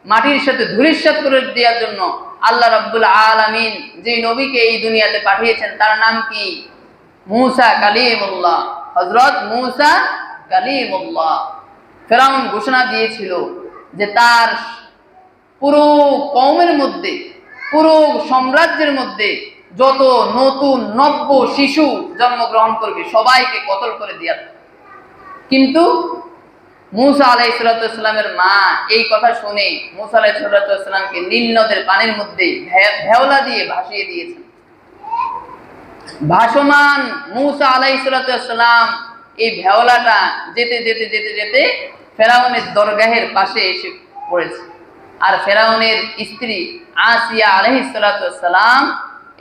মাটির সাথে ধূলিসাৎ করে দেওয়ার জন্য আল্লাহ রাব্বুল আলামিন যে নবীকে এই দুনিয়াতে পাঠিয়েছেন তার নাম কি? মূসা কালিমুল্লাহ, হযরত মূসা কালিমুল্লাহ। ফেরাউন ঘোষণা দিয়েছিল যে তার পুরো কওমের মধ্যে, পুরো সাম্রাজ্যের মধ্যে যত নতুন নব্য শিশু জন্মগ্রহণ করবে সবাইকে কতল করে দেওয়ার। কিন্তু মূসা আলাইহিস সালামের মা এই কথা শুনে মূসা আলাইহিস সালামকে নীল নদের পানির মধ্যে ভেওলা দিয়ে ভাসিয়ে দিয়েছেন। ভাসমান মূসা আলাইহিস সালাম এই ভেওলাটা যেতে যেতে যেতে যেতে ফেরাউনের দরগাহের পাশে এসে পড়েছে। আর ফেরাউনের স্ত্রী আসিয়া আলাইহিস সালাম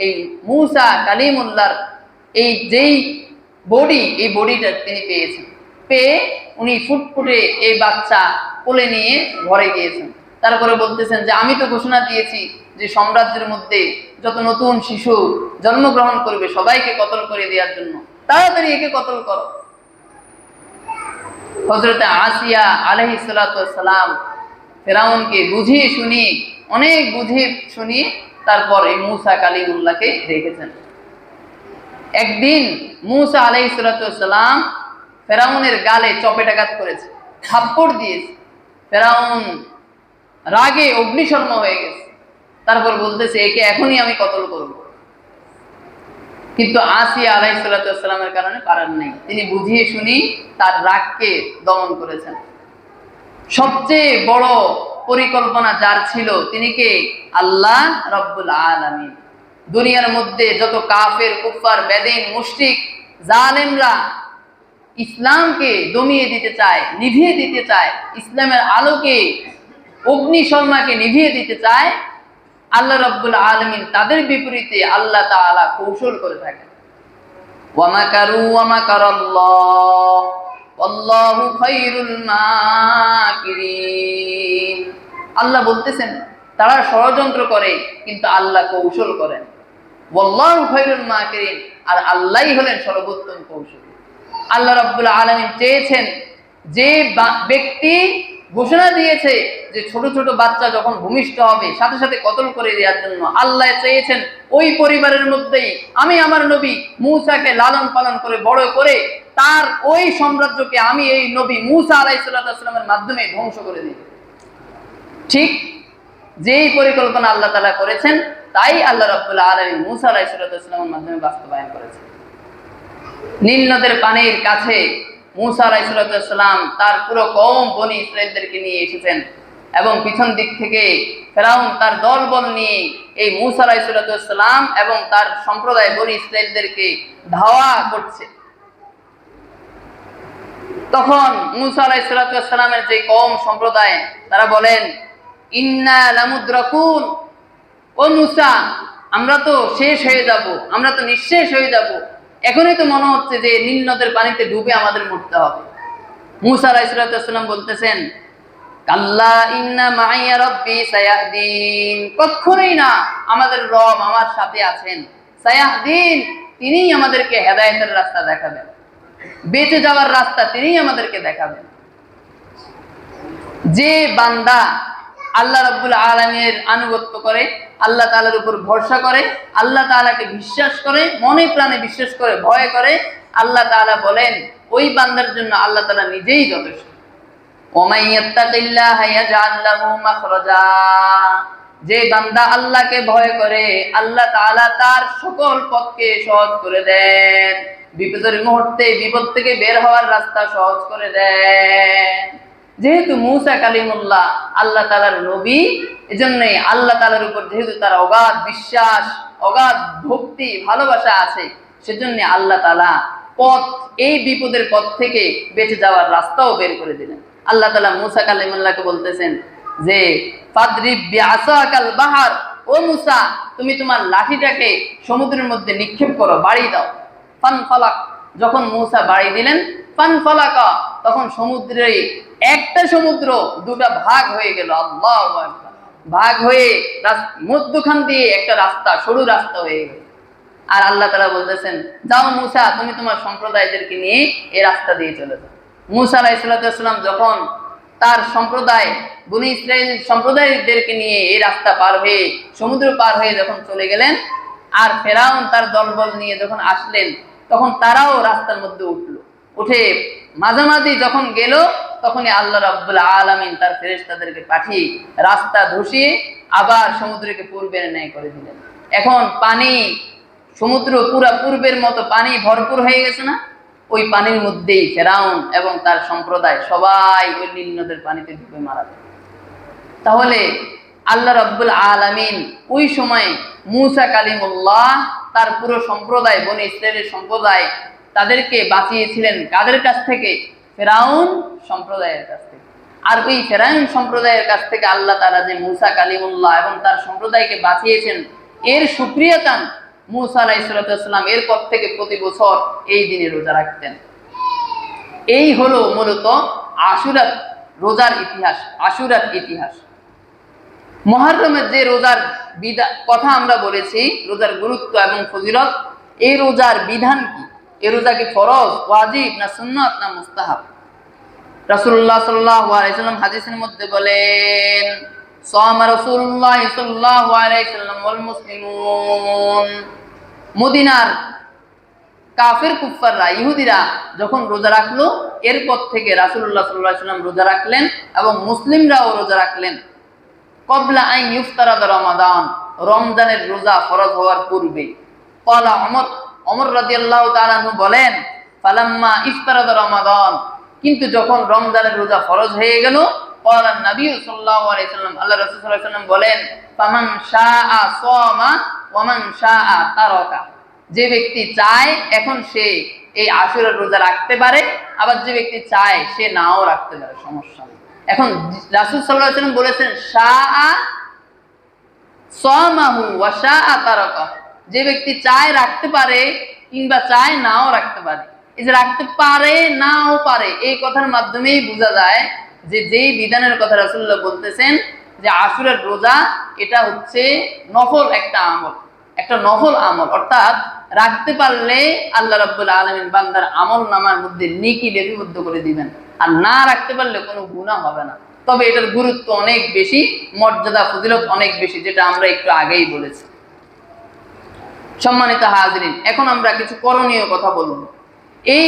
এই মূসা কালিমুল্লাহর এই যেই বডি, এই বডিটা তিনি পেয়েছেন। পেয়ে উনি ফুটফুটে এই বাচ্চা কোলে নিয়ে ঘরে গিয়েছেন। তারপরে বলতেছেন যে আমি তো ঘোষণা দিয়েছি যে সাম্রাজ্যের মধ্যে যত নতুন শিশু জন্মগ্রহণ করবে সবাইকে কতল করে দেওয়ার জন্য, তাড়াতাড়ি একে কতল করো। হযরত আসিয়া আলাইহিস সালাম ফেরাউনকে বুঝিয়ে শুনিয়ে, অনেক বুঝিয়ে শুনিয়ে তারপর এই মূসা কালিমুল্লাহকে রেখেছেন। একদিন মূসা আলাইহিস সালাম ফেরাউনের গালে চপেটাঘাত করেছে, থাপ্পড় দিয়েছে। ফেরাউন রাগে অগ্নিশর্মা হয়ে গেছে। তারপর বলতেছে একে এখনই আমি কতল করব। কিন্তু আসিয়া আলাইহিস সালামের কারণে পারেন নাই, তিনি বুঝিয়ে শুনি তার রাগকে দমন করেছেন। সবচেয়ে বড় পরিকল্পনা যার ছিল তিনি কে? আল্লাহ রাব্বুল আলামিন। দুনিয়ার মধ্যে যত কাফের, কুফার, বেদিন, মুশরিক, জালেমরা ইসলামকে দমিয়ে দিতে চায়, নিভিয়ে দিতে চায়, ইসলামের আলোকে, অগ্নিশর্মাকে নিভিয়ে দিতে চায়, আল্লাহ রাব্বুল আলামিন তাদের বিপরীতে আল্লাহ তাআলা কৌশল করে থাকেন। ওয়া মাকারু ওয়া মাকারাল্লাহ ওয়াল্লাহু খায়রুল মাকিরিন। আল্লাহ বলতেছেন তারা ষড়যন্ত্র করে কিন্তু আল্লাহ কৌশল করেন। ওয়াল্লাহু খায়রুল মাকিরিন, আর আল্লাহই হলেন সর্বোত্তম কৌশলী। আল্লাহ রাব্বুল আলামিন চেয়েছেন যে ব্যক্তি ঘোষণা দিয়েছে যে ছোট ছোট বাচ্চা যখন ভূমিষ্ঠ হবে সাথে সাথে কতল করে দেওয়ার জন্য, আল্লাহ চেয়েছেন ওই পরিবারের মধ্যেই আমি আমার নবী মূসাকে লালন পালন করে বড় করে তার ওই সাম্রাজ্যকে আমি এই নবী মূসা আলাইহিস সালামের মাধ্যমে ধ্বংস করে দিই। ঠিক যেই পরিকল্পনা আল্লাহ তাআলা করেছেন তাই আল্লাহ রাব্বুল আলামিন মূসা আলাইহিস সালামের মাধ্যমে বাস্তবায়ন করেছেন। নীল নদের পানির কাছে মূসা আলাইহিস সালাম তার পুরো কওম বনি ইসরাইলদেরকে নিয়ে এসেছেন এবং পিছন দিক থেকে ফেরাউন তার দলবল নিয়ে এই মূসা আলাইহিস সালাম এবং তার সম্প্রদায় বনি ইসরাইলদেরকে ধাওয়া করছে। তখন মূসা আলাইহিস সালামের যে কওম সম্প্রদায় তারা বলেন ইন্না লামুদ্রাকুন, ও মূসা আমরা তো শেষ হয়ে যাব, আমরা তো নিঃশেষ হয়ে যাব, এখনই তো মনে হচ্ছে যে নীল নদের পানিতে ডুবে আমাদের মরতে হবে। মূসা আলাইহিস সালাম বলতেছেন কাল্লা ইন্না মাইয়া রাব্বি সায়াহদিন, কখনোই না, আমাদের রব আমার সাথে আছেন। সায়াহদিন, তিনিই আমাদেরকে হেদায়েতের রাস্তা দেখাবেন, বেঁচে যাওয়ার রাস্তা তিনিই আমাদেরকে দেখাবেন। যে বান্দা আল্লাহ রাব্বুল আলামিনের আনুগত্য করে, আল্লাহ তাআলার উপর ভরসা করে, আল্লাহ তাআলাকে বিশ্বাস করে, মনে প্রাণে বিশ্বাস করে, ভয় করে, আল্লাহ তাআলা বলেন ওই বান্দার জন্য আল্লাহ তাআলা নিজেই যথেষ্ট। ওয়া ইয়াত্তাকিল্লাহা ইয়াজআল লাহু মাখরাজা, যে বান্দা আল্লাহকে ভয় করে আল্লাহ তাআলা তার সকল পথকে সহজ করে দেন, বিপদের মুহূর্তে বিপদ থেকে বের হওয়ার রাস্তা সহজ করে দেন। যেহেতু মূসা কালিমুল্লাহ আল্লাহ তাআলার নবী, এজন্যই আল্লাহ তাআলার উপর যেহেতু তার অগাধ বিশ্বাস, অগাধ ভক্তি, ভালোবাসা আছে, সেজন্য আল্লাহ তাআলা পথ, এই বিপদের পথ থেকে বেঁচে যাওয়ার রাস্তাও বের করে দিলেন। আল্লাহ তাআলা মূসা কালিমুল্লাহকে বলতেছেন যে ফাদরিব বিআসাকাল বাহার, ও মূসা তুমি তোমার লাঠিটাকে সমুদ্রের মধ্যে নিক্ষেপ করো, বাড়ি দাও। ফানফালাক, যখন মূসা বাড়ি দিলেন, ফানফালাকা, তখন সমুদ্রে একটা সমুদ্র দুটা ভাগ হয়ে গেল। আল্লাহু আকবার, ভাগ হয়ে মধ্যখান দিয়ে একটা রাস্তা, সরু রাস্তা হয়ে গেল। আর আল্লাহ তাআলা বলতেছেন, যাও মূসা, তুমি তোমার সম্প্রদায়দেরকে নিয়ে এই রাস্তা দিয়ে চলে যাও। মূসা আলাইহিস সালাম যখন তার সম্প্রদায় বনী ইসরাইল সম্প্রদায়দেরকে নিয়ে এই রাস্তা পার হয়ে সমুদ্র পার হয়ে যখন চলে গেলেন, আর ফেরাউন তার দলবল নিয়ে যখন আসলেন, তখন তারাও রাস্তার মধ্যে উঠে মাঝামাঝি যখন গেল, তখনই আল্লাহ রাব্বুল আলামিন তার ফেরেশতাদেরকে পাঠিয়ে রাস্তা ধসিয়ে আবার সমুদ্রকে পূর্বের ন্যায় করে দিলেন। এখন পানি, সমুদ্র পুরা পূর্বের মতো পানি ভরপুর হয়ে গেছে না? ওই পানির মধ্যেই ফেরাউন এবং তার সম্প্রদায় সবাই ওই নীল নদের পানিতে ডুবে মারা যায়। তাহলে আল্লাহ রাব্বুল আলামিন ওই সময় মূসা কালিমুল্লাহ তার পুরো সম্প্রদায়, বনী ইসরাইলের সম্প্রদায়, তাদেরকে বাঁচিয়েছিলেন কাদের কাছ থেকে? ফেরাউন সম্প্রদায়ের কাছ থেকে। আর ওই ফেরাউন সম্প্রদায়ের কাছ থেকে আল্লাহ তাআলা যে মূসা কালিমুল্লাহ এবং তার সম্প্রদায়কে বাঁচিয়েছেন, এর শুকরিয়া কান মূসা আলাইহিস সালাম এরপর থেকে প্রতি বছর এই দিনে রোজা রাখতেন। এই হলো মূলত আশুরার রোজার ইতিহাস, আশুরার ইতিহাস। মুহররমের যে রোজার কথা আমরা বলেছি, রোজার গুরুত্ব এবং ফজিলত, এই রোজার বিধান কি? এই রোজা কি ফরজ, ওয়াজিব, না সুন্নাত, না মুস্তাহাব? রাসূলুল্লাহ সাল্লাল্লাহু আলাইহি ওয়াসাল্লাম হাদিসের মধ্যে বলেন, সামা রাসূলুল্লাহ সাল্লাল্লাহু আলাইহি ওয়াসাল্লাম ওয়াল মুসলিমুন। মদিনার কাফের কুফাররা, ইহুদিরা যখন রোজা রাখলো, এরপর থেকে রাসূলুল্লাহ সাল্লাল্লাহু আলাইহি ওয়াসাল্লাম রোজা রাখলেন এবং মুসলিমরাও রোজা রাখলেন। ক্বাবলা আন ইফতারাদ রমাদান, রমজানের রোজা ফরজ হওয়ার পূর্বে। ক্বালা ওমর রাদিয়াল্লাহু তাআলা আনহু বলেন, ফালাম্মা ইফতারাদ রমাদান, কিন্তু যখন রমজানের রোজা ফরজ হয়ে গেল, ক্বালা নবী সাল্লাল্লাহু আলাইহি ওয়াসাল্লাম, আল্লাহ রাসূল সাল্লাল্লাহু আলাইহি ওয়াসাল্লাম বলেন, ফামান শাআ সামা ওয়া মান শাআ তারাকা, যে ব্যক্তি চায় এখন সে এই আশুরার রোজা রাখতে পারে, আবার যে ব্যক্তি চায় সে নাও রাখতে পারে, সমস্যা নেই। এখন রাসূল সাল্লাল্লাহু আলাইহি ওয়াসাল্লাম বলেছেন শাআ সামাহু ওয়া শাআ তারাকা, যে ব্যক্তি চায় রাখতে পারে কিংবা চায় নাও রাখতে পারে। এই যে রাখতে পারে নাও পারে, এই কথার মাধ্যমেই বোঝা যায় যে যেই বিধানের কথা রাসূলুল্লাহ বলতেছেন যে আশুরার রোজা, এটা হচ্ছে নফল একটা আমল, একটা নফল আমল, অর্থাৎ রাখতে পারলে আল্লাহ রাব্বুল আলামিন বান্দার আমল নামার মধ্যে নেকি লিপিবদ্ধ করে দিবেন, আর না রাখতে পারলে কোনো গুনাহ হবে না। তবে এটার গুরুত্ব অনেক বেশি, মর্যাদা ফজিলত অনেক বেশি, যেটা আমরা একটু আগেই বলেছি। সম্মানিত হাজিরিন, এখন আমরা কিছু করণীয় কথা বলবো। এই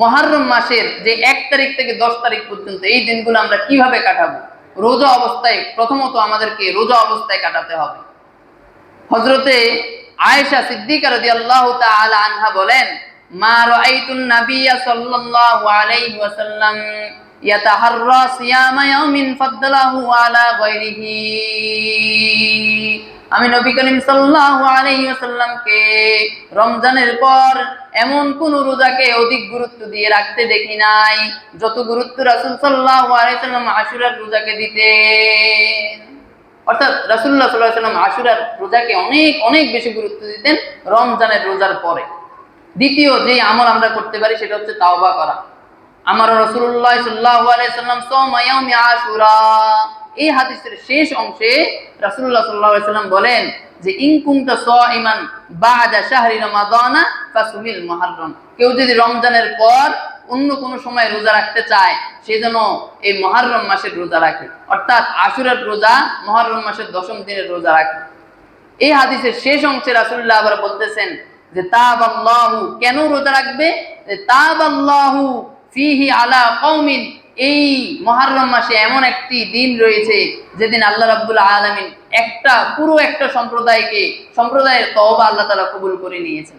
মুহররম মাসের যে 1 তারিখ থেকে 10 তারিখ পর্যন্ত এই দিনগুলো আমরা কিভাবে কাটাবো? রোজা অবস্থায়, প্রথমত আমাদেরকে রোজা অবস্থায় কাটাতে হবে। হযরতে আয়েশা সিদ্দিকা রাদিয়াল্লাহু তাআলা আনহা বলেন, মা রাআইতুন নাবিয়্যা সাল্লাল্লাহু আলাইহি ওয়াসাল্লাম ইয়াতাহাররা সিয়ামা ইয়াউমিন ফাদদালাহু আলা গায়রিহি, আমি নবী করিম সাল্লাল্লাহু আলাইহি ওয়াসাল্লামকে রমজানের পর এমন কোন রোজাকে অধিক গুরুত্ব দিয়ে রাখতে দেখি নাই যত গুরুত্ব রাসূল সাল্লাল্লাহু আলাইহি ওয়াসাল্লাম আশুরার রোজাকে দিতেন। অর্থাৎ রাসূলুল্লাহ সাল্লাল্লাহু আলাইহি ওয়াসাল্লাম আশুরার রোজাকে অনেক অনেক বেশি গুরুত্ব দিতেন রমজানের রোজার পরে। দ্বিতীয় যে আমল আমরা করতে পারি সেটা হচ্ছে তাওবা করা। আমার রাসূলুল্লাহ সাল্লাল্লাহু আলাইহি ওয়াসাল্লাম সাওমা ইয়াউমি আশুরা, এই হাদিসের শেষ অংশে রাসূলুল্লাহ সাল্লাল্লাহু আলাইহি ওয়াসাল্লাম বলেন যে ইন কুনতা সাইমান বা'দা শাহরি রমাদানা ফাসুমিল মুহররম, কেউ যদি রমজানের পর অন্য কোনো সময় রোজা রাখতে চায় সে যেন এই মুহররম মাসের রোজা রাখে, অর্থাৎ আশুরার রোজা মুহররম মাসের 10ম দিনের রোজা রাখে। এই হাদিসের শেষ অংশে রাসূলুল্লাহ আবার বলতেছেন যে তাবাল্লাহু, কেন রোজা রাখবে? যে তাবাল্লাহু ফিহি আলা কওমিন, এই মুহররম মাসে এমন একটি দিন রয়েছে যেদিন আল্লাহ রাব্বুল আলামিন পুরো একটা সম্প্রদায়ের তওবা আল্লাহ তাআলা কবুল করে নিয়েছেন।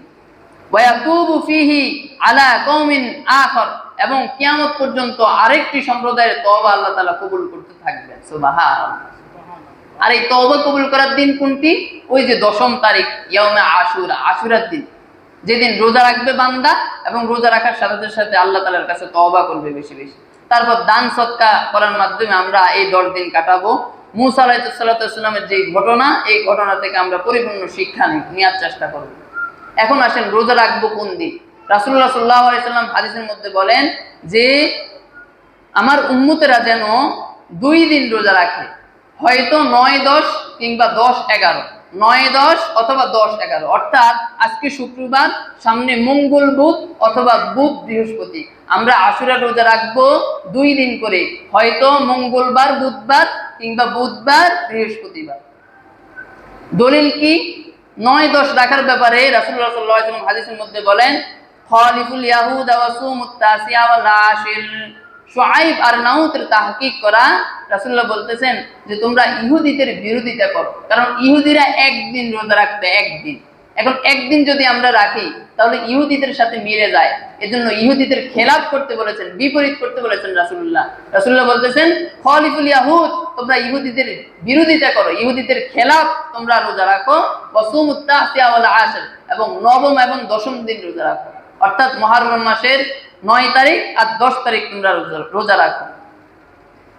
ওয়া ইয়াতুবু ফিহি আলা কওমিন আখর, এবং কিয়ামত পর্যন্ত আরেকটি সম্প্রদায়ের তওবা আল্লাহ তাআলা কবুল করতে থাকবেন। সুবহানাল্লাহ। আর এই তওবা কবুল করার দিন কোনটি? ওই যে 10ম তারিখ ইয়াউমে আশুরা, আশুরার দিন, যেদিন রোজা রাখবে বান্দা এবং রোজা রাখার সাথে সাথে আল্লাহ তাআলার কাছে তওবা করবে বেশি বেশি। তারপর দান সদকা করার মাধ্যমে আমরা এই 10 দিন কাটাবো। মূসা আলাইহিস সালামের যে ঘটনা, এই ঘটনা থেকে আমরা পরিপূর্ণ শিক্ষা নেওয়ার চেষ্টা করব। এখন আসেন রোজা রাখবো কোন দিন? রাসূলুল্লাহ সাল্লাল্লাহু আলাইহি ওয়াসাল্লাম হাদিসের মধ্যে বলেন যে আমার উম্মতেরা যেন 2 দিন রোজা রাখে, হয়তো 9, 10 কিংবা 10, 11। 9-10 অথবা 10-11, অর্থাৎ আজকে শুক্রবার, সামনে মঙ্গল বুধ অথবা বুধ বৃহস্পতি। আমরা আশুরা রোজা রাখবো 2 দিন করে, হয়তো মঙ্গলবার বুধবার কিংবা বুধবার বৃহস্পতিবার। দলিল কি? 9-10 রাখার ব্যাপারে রাসূলুল্লাহ সাল্লাল্লাহু আলাইহি ওয়াসাল্লাম হাদিসের মধ্যে বলেন, খালিফুল ইয়াহুদা ওয়া সুমুত তাসিয়া ওয়াল আশির। শুআইব আর নাউতের তাহকিক করা রাসূলুল্লাহ বলতেছেন যে তোমরা ইহুদিদের বিরোধিতা করো, কারণ ইহুদিরা একদিন রোজা রাখতে, একদিন। এখন একদিন যদি আমরা রাখি তাহলে ইহুদিদের সাথে মিলে যায়, এজন্য ইহুদিদের খেলাফ করতে বলেছেন, বিপরীত করতে বলেছেন রাসূলুল্লাহ। রাসূলুল্লাহ বলতেছেন খালিফুল ইয়াহুদ, তোমরা ইহুদিদের বিরোধিতা করো, ইহুদিদের খেলাফ তোমরা রোজা রাখো, ওয়া সুমুত তাসিয়া ওয়াল আশির, এবং নবম এবং দশম দিন রোজা রাখো, অর্থাৎ মুহররম মাসের 9 তারিখ আর 10 তারিখ তোমরা রোজা রাখো।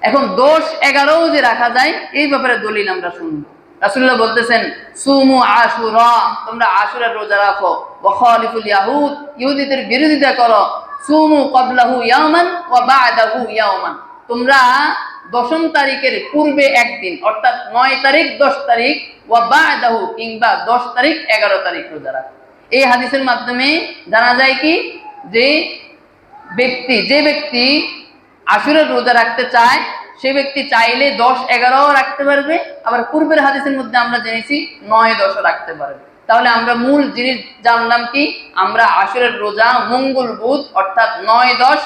এখন 10-11 যে রাখা যায়, এই ব্যাপারে দলিল আমরা শুনবো। রাসূলুল্লাহ বলতেছেন সুমু আশুরা, তোমরা আশুরার রোজা রাখো, ওয়া খালিফুল ইয়াহুদ, ইহুদিদের বিরোধিতা করো, সুমু ক্বাবলাহু ইয়াওমান ওয়া বা'দাহু ইয়াওমান, তোমরা 10ম তারিখের পূর্বে একদিন, অর্থাৎ 9 তারিখ 10 তারিখ, ওয়া বা'দাহু, কিংবা 10 তারিখ 11 তারিখ রোজা রাখো। এই হাদিসের মাধ্যমে জানা যায় কি, যে ব্যক্তি আশুরার রোজা রাখতে চায়, সে ব্যক্তি চাইলে 10-11 রাখতে পারবে, আবার পূর্বের হাদিসের মধ্যে আমরা জেনেছি 9-10 রাখতে পারবে। তাহলে আমরা মূল জিনিস জানলাম কি, আমরা আশুরার রোজা মঙ্গল বুধ অর্থাৎ 9-10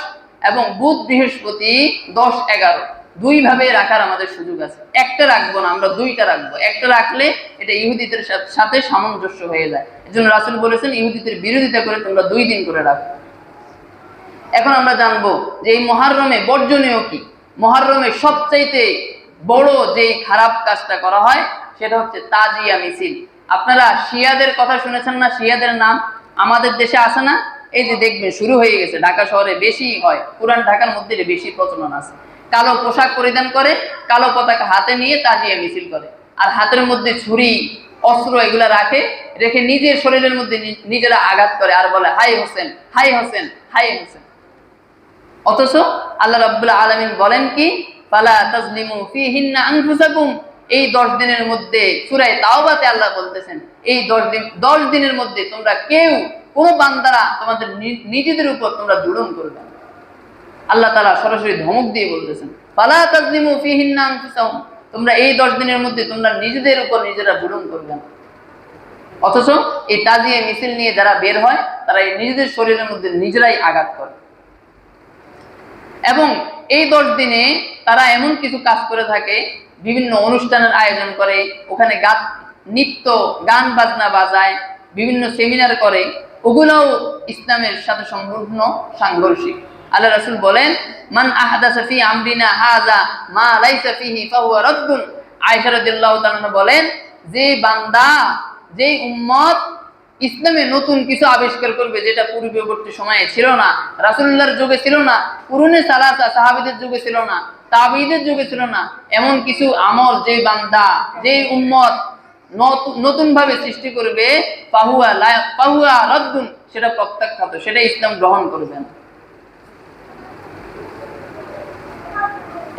এবং বুধ বৃহস্পতি 10-11 দুই ভাবে রাখার আমাদের সুযোগ আছে। একটা রাখবো না, আমরা 2টা রাখবো। একটা রাখলে এটা ইহুদিদের সাথে সামঞ্জস্য হয়ে যায়, এজন্য রাসূল বলেছেন ইহুদিদের বিরোধিতা করে তোমরা 2 দিন করে রাখো। এখন আমরা জানবো যে এই মুহররমে বর্জনীয় কি। মুহররমে সবচাইতে বড় যে খারাপ কাজটা করা হয় সেটা হচ্ছে তাজিয়া মিছিল। আপনারা শিয়াদের কথা শুনেছেন না? শিয়াদের নাম আমাদের দেশে আছে না? এই যে দেখবেন শুরু হয়ে গেছে, ঢাকা শহরে বেশি হয়, পুরান ঢাকার মধ্যে বেশি প্রচলন আছে। কালো পোশাক পরিধান করে, কালো পতাকা হাতে নিয়ে তাজিয়া মিছিল করে, আর হাতের মধ্যে ছুরি অস্ত্র এগুলা রেখে নিজের শরীরের মধ্যে নিজেরা আঘাত করে আর বলে হাই হোসেন, হাই হোসেন, হাই হোসেন। অথচ আল্লাহ রাব্বুল আলামিন বলেন কি, ফালা তাজলিমু ফিহিন্না আনফুসাকুম, এই 10 দিনের মধ্যে, সূরা তাওবাতে আল্লাহ বলতেছেন এই 10 দিনের মধ্যে তোমরা কেউ, কোন বান্দারা তোমাদের নিজেদের উপর তোমরা জুলুম করবে না। আল্লাহ তাআলা সরাসরি ধমক দিয়ে বলতেছেন ফালা তাজলিমু ফিহিন্না আনফুসাকুম, তোমরা এই 10 দিনের মধ্যে তোমরা নিজেদের উপর নিজেরা জুলুম করবে না। অথচ এই তাজিয়া মিছিল নিয়ে যারা বের হয় তারা এই নিজেদের শরীরের মধ্যে নিজেরাই আঘাত করে। এবং এই 10 দিনে তারা এমন কিছু কাজ করে থাকে, বিভিন্ন অনুষ্ঠানের আয়োজন করে, ওখানে নৃত্য গান বাজনা বাজায়, বিভিন্ন সেমিনার করে, ওগুলোও ইসলামের সাথে সম্পূর্ণ সাংঘর্ষিক। আল্লাহ রাসূল বলেন মান আহদাসা ফি আমরিনা হাযা মা লাইসা ফিহি ফাহুয়া রাদ্দুন। আয়েশা রাদিয়াল্লাহু তাআলা বলেন, যে বান্দা, যে উম্মত ইসলামে নতুন কিছু আবিষ্কার করবে যেটা পূর্ববর্তী সময়ে ছিল না, রাসূলুল্লাহর যুগে ছিল না, কুরুনে সালাসা সাহাবীদের যুগে ছিল না, তাবিঈদের যুগে ছিল না, এমন কিছু আমল যে বান্দা, যে উম্মত নতুন ভাবে সৃষ্টি করবে, ফাহুয়া রাদ্দুন, সেটা প্রত্যাখ্যাত, সেটা ইসলাম গ্রহণ করবে না।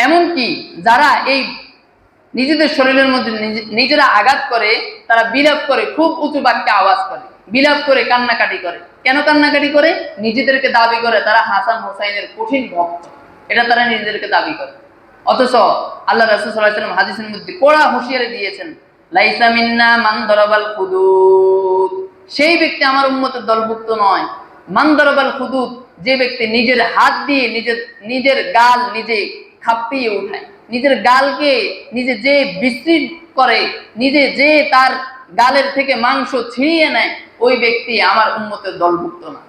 এমনকি যারা এই নিজেদের শরীরের মধ্যে নিজেরা আঘাত করে, তারা বিলাপ করে, খুব উঁচু বাক্যে আওয়াজ করে, বিলাপ করে, কান্নাকাটি করে। কেন কান্নাকাটি করে? নিজেদেরকে দাবি করে তারা হাসান হোসাইনের কঠিন ভক্ত, এটা তারা নিজেদেরকে দাবি করে। অথচ আল্লাহ রাসূল সাল্লাল্লাহু আলাইহি ওয়াসাল্লাম হাদিসের মধ্যে কড়া হুঁশিয়ারি দিয়েছেন, লাইসা মিন্না মান দারাবাল খুদুদ, সেই ব্যক্তি আমার উম্মতের দলভুক্ত নয়। মান দারাবাল খুদুদ, যে ব্যক্তি নিজের হাত দিয়ে নিজের গাল নিজে খাপিয়ে উঠায়, নিজের গালকে নিজে যে বিশ্রী করে, নিজে যে তার গালের থেকে মাংস ছিঁড়িয়ে নেয়, ওই ব্যক্তি আমার উম্মতের দলভুক্ত না।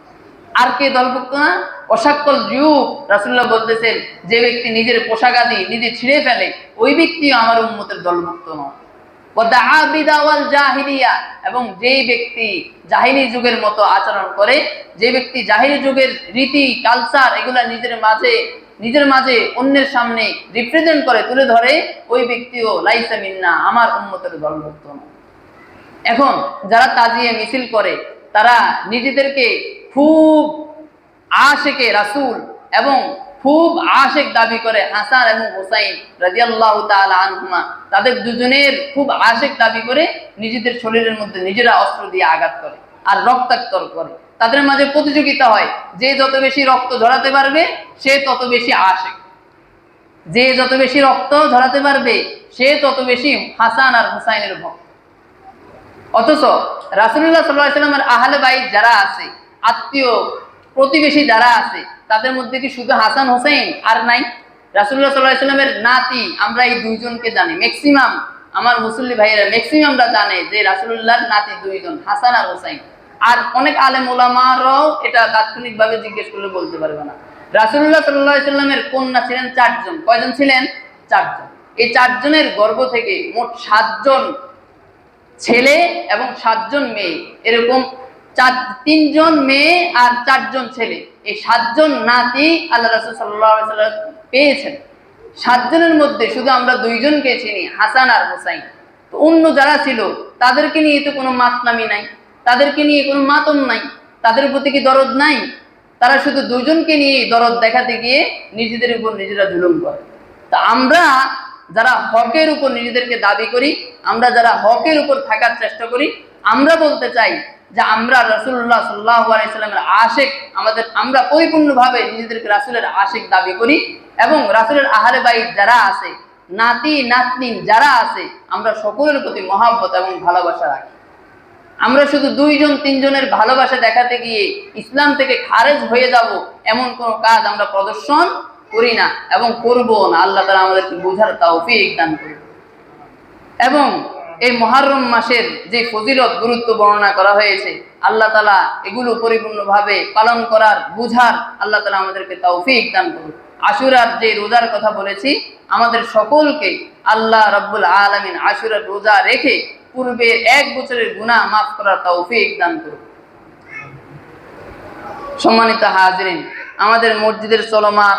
আর কে দলভুক্ত না? অশাক্কল যুগ। রাসূলুল্লাহ বলতেছেন যে ব্যক্তি নিজের পোশাক আদি নিজে ছিঁড়ে ফেলে, ওই ব্যক্তিও আমার উম্মতের দলভুক্ত নয়। ওয়াদাআ বিদাওয়াল জাহিলিয়া, এবং যেই ব্যক্তি জাহিলি যুগের মতো আচরণ করে, যে ব্যক্তি জাহিলি যুগের রীতি কালচার এগুলা নিজের মাঝে অন্যের সামনে রিপ্রেজেন্ট করে, তুলে ধরে, ওই ব্যক্তিও লাইসা মিন্না, আমার উম্মতের দলভুক্ত নয়। এখন যারা তাজিয়া মিছিল করে, তারা নিজেদেরকে খুব আশিকে রাসূল এবং খুব আশিক দাবি করে হাসান এবং হুসাইন রাদিয়াল্লাহু তাআলা আনহুমা, তাদের দুজনের খুব আশিক দাবি করে নিজেদের শরীরের মধ্যে নিজেরা অস্ত্র দিয়ে আঘাত করে আর রক্তাক্ত করে। তাদের মাঝে প্রতিযোগিতা হয়, যে যত বেশি রক্ত ঝরাতে পারবে সে তত বেশি আশিক, যে যত বেশি রক্ত ঝরাতে পারবে সে তত বেশি হাসান আর হুসাইনের ভক্ত। অথচ রাসূলুল্লাহ সাল্লাল্লাহু আলাইহি ওয়াসাল্লামের আহলে বাইত যারা আছে, আত্মীয় প্রতিবেশী যারা আছে, তাদের মধ্যে কি শুধু হাসান হোসেন আর নাই? রাসূলুল্লাহ সাল্লাল্লাহু আলাইহি ওয়াসাল্লামের নাতি আমরা এই দুইজনকে জানি, ম্যাক্সিমাম আমার মুসল্লি ভাইয়েরা ম্যাক্সিমামরা জানে যে রাসূলুল্লাহর নাতি দুইজন, হাসান আর হোসেন। আর অনেক আলেম ওলামারাও এটা তাৎক্ষণিকভাবে জিজ্ঞেস করলে বলতে পারবে না। রাসূলুল্লাহ সাল্লাল্লাহু আলাইহি ওয়াসাল্লামের কন্যা ছিলেন 4 জন। কয়জন ছিলেন? 4 জন। এই 4 জনের গর্ভ থেকে মোট 7 জন ছেলে এবং 7 জন মেয়ে, এরকম 3 জন মেয়ে আর 4 জন ছেলে, এই 7 জন নাতি আল্লাহ রাসূল সাল্লাল্লাহু আলাইহি ওয়াসাল্লাম পেয়েছেন। 7 জনের মধ্যে শুধু আমরা 2 জনকে চিনি, হাসান আর হুসাইন। তো অন্য যারা ছিল তাদেরকে নিয়ে তো কোনো মাতনামি নাই, তাদেরকে নিয়ে কোনো মাতম নাই, তাদের প্রতি কি দরদ নাই? তারা শুধু 2 জনকে নিয়ে দরদ দেখাতে গিয়ে নিজেদের উপর নিজেরা জুলুম করে। তা আমরা যারা হকের উপর নিজেদেরকে দাবি করি, আমরা যারা হকের উপর থাকার চেষ্টা করি, আমরা বলতে চাই যে আমরা রাসূলুল্লাহ সাল্লাল্লাহু আলাইহি সাল্লামের আশিক, আমরা পরিপূর্ণভাবে নিজেদেরকে রাসূলের আশিক দাবি করি এবং রাসূলের আহলে বাইত যারা আছে, নাতি নাতনি যারা আছে, আমরা সকলের প্রতি মহব্বত এবং ভালোবাসা রাখি। আমরা শুধু 2 জন 3 জনের ভালোবাসা দেখাতে গিয়ে ইসলাম থেকে খারেজ হয়ে যাব এমন কোনো কাজ আমরা প্রদর্শন করি না এবং করব না। আল্লাহ তাআলা আমাদেরকে বোঝার তৌফিক দান করুন। এবং এই মুহররম মাসের যে ফজিলত গুরুত্ব বর্ণনা করা হয়েছে, আল্লাহ তাআলা এগুলো পরিপূর্ণভাবে পালন করার বুঝার আল্লাহ তাআলা আমাদেরকে তৌফিক দান করুন। আশুরার যে রোজার কথা বলেছি, আমাদের সকলকে আল্লাহ রাব্বুল আলামিন আশুরার রোজা রেখে পূর্বের 1 বছরের গুনাহ মাফ করার তৌফিক দান করুন। সম্মানিত হাজিরিন, আমাদের মসজিদের চলমান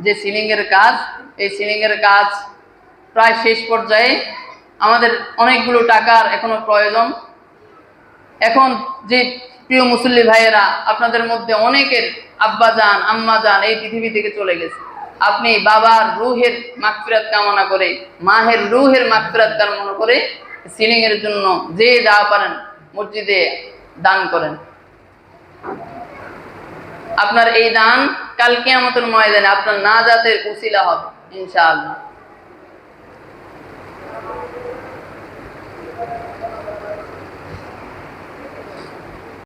যে সিলিং এর কাজ, এই সিলিং এর কাজ প্রায় শেষ পর্যায়ে। আমাদের অনেকগুলো টাকার এখনো প্রয়োজন। এখন যে প্রিয় মুসল্লি ভাইয়েরা, আপনাদের মধ্যে অনেকের আব্বা জান আম্মা জান এই পৃথিবী থেকে চলে গেছে, আপনি বাবার রূহের মাগফিরাত কামনা করে, মায়ের রূহের মাগফিরাত কামনা করে সিলিং এর জন্য যে যা পারেন মসজিদে দান করেন। আপনার এই দান কাল কিয়ামতের ময়দানে আপনার নাজাতের উসিলা হবে ইনশাআল্লাহ।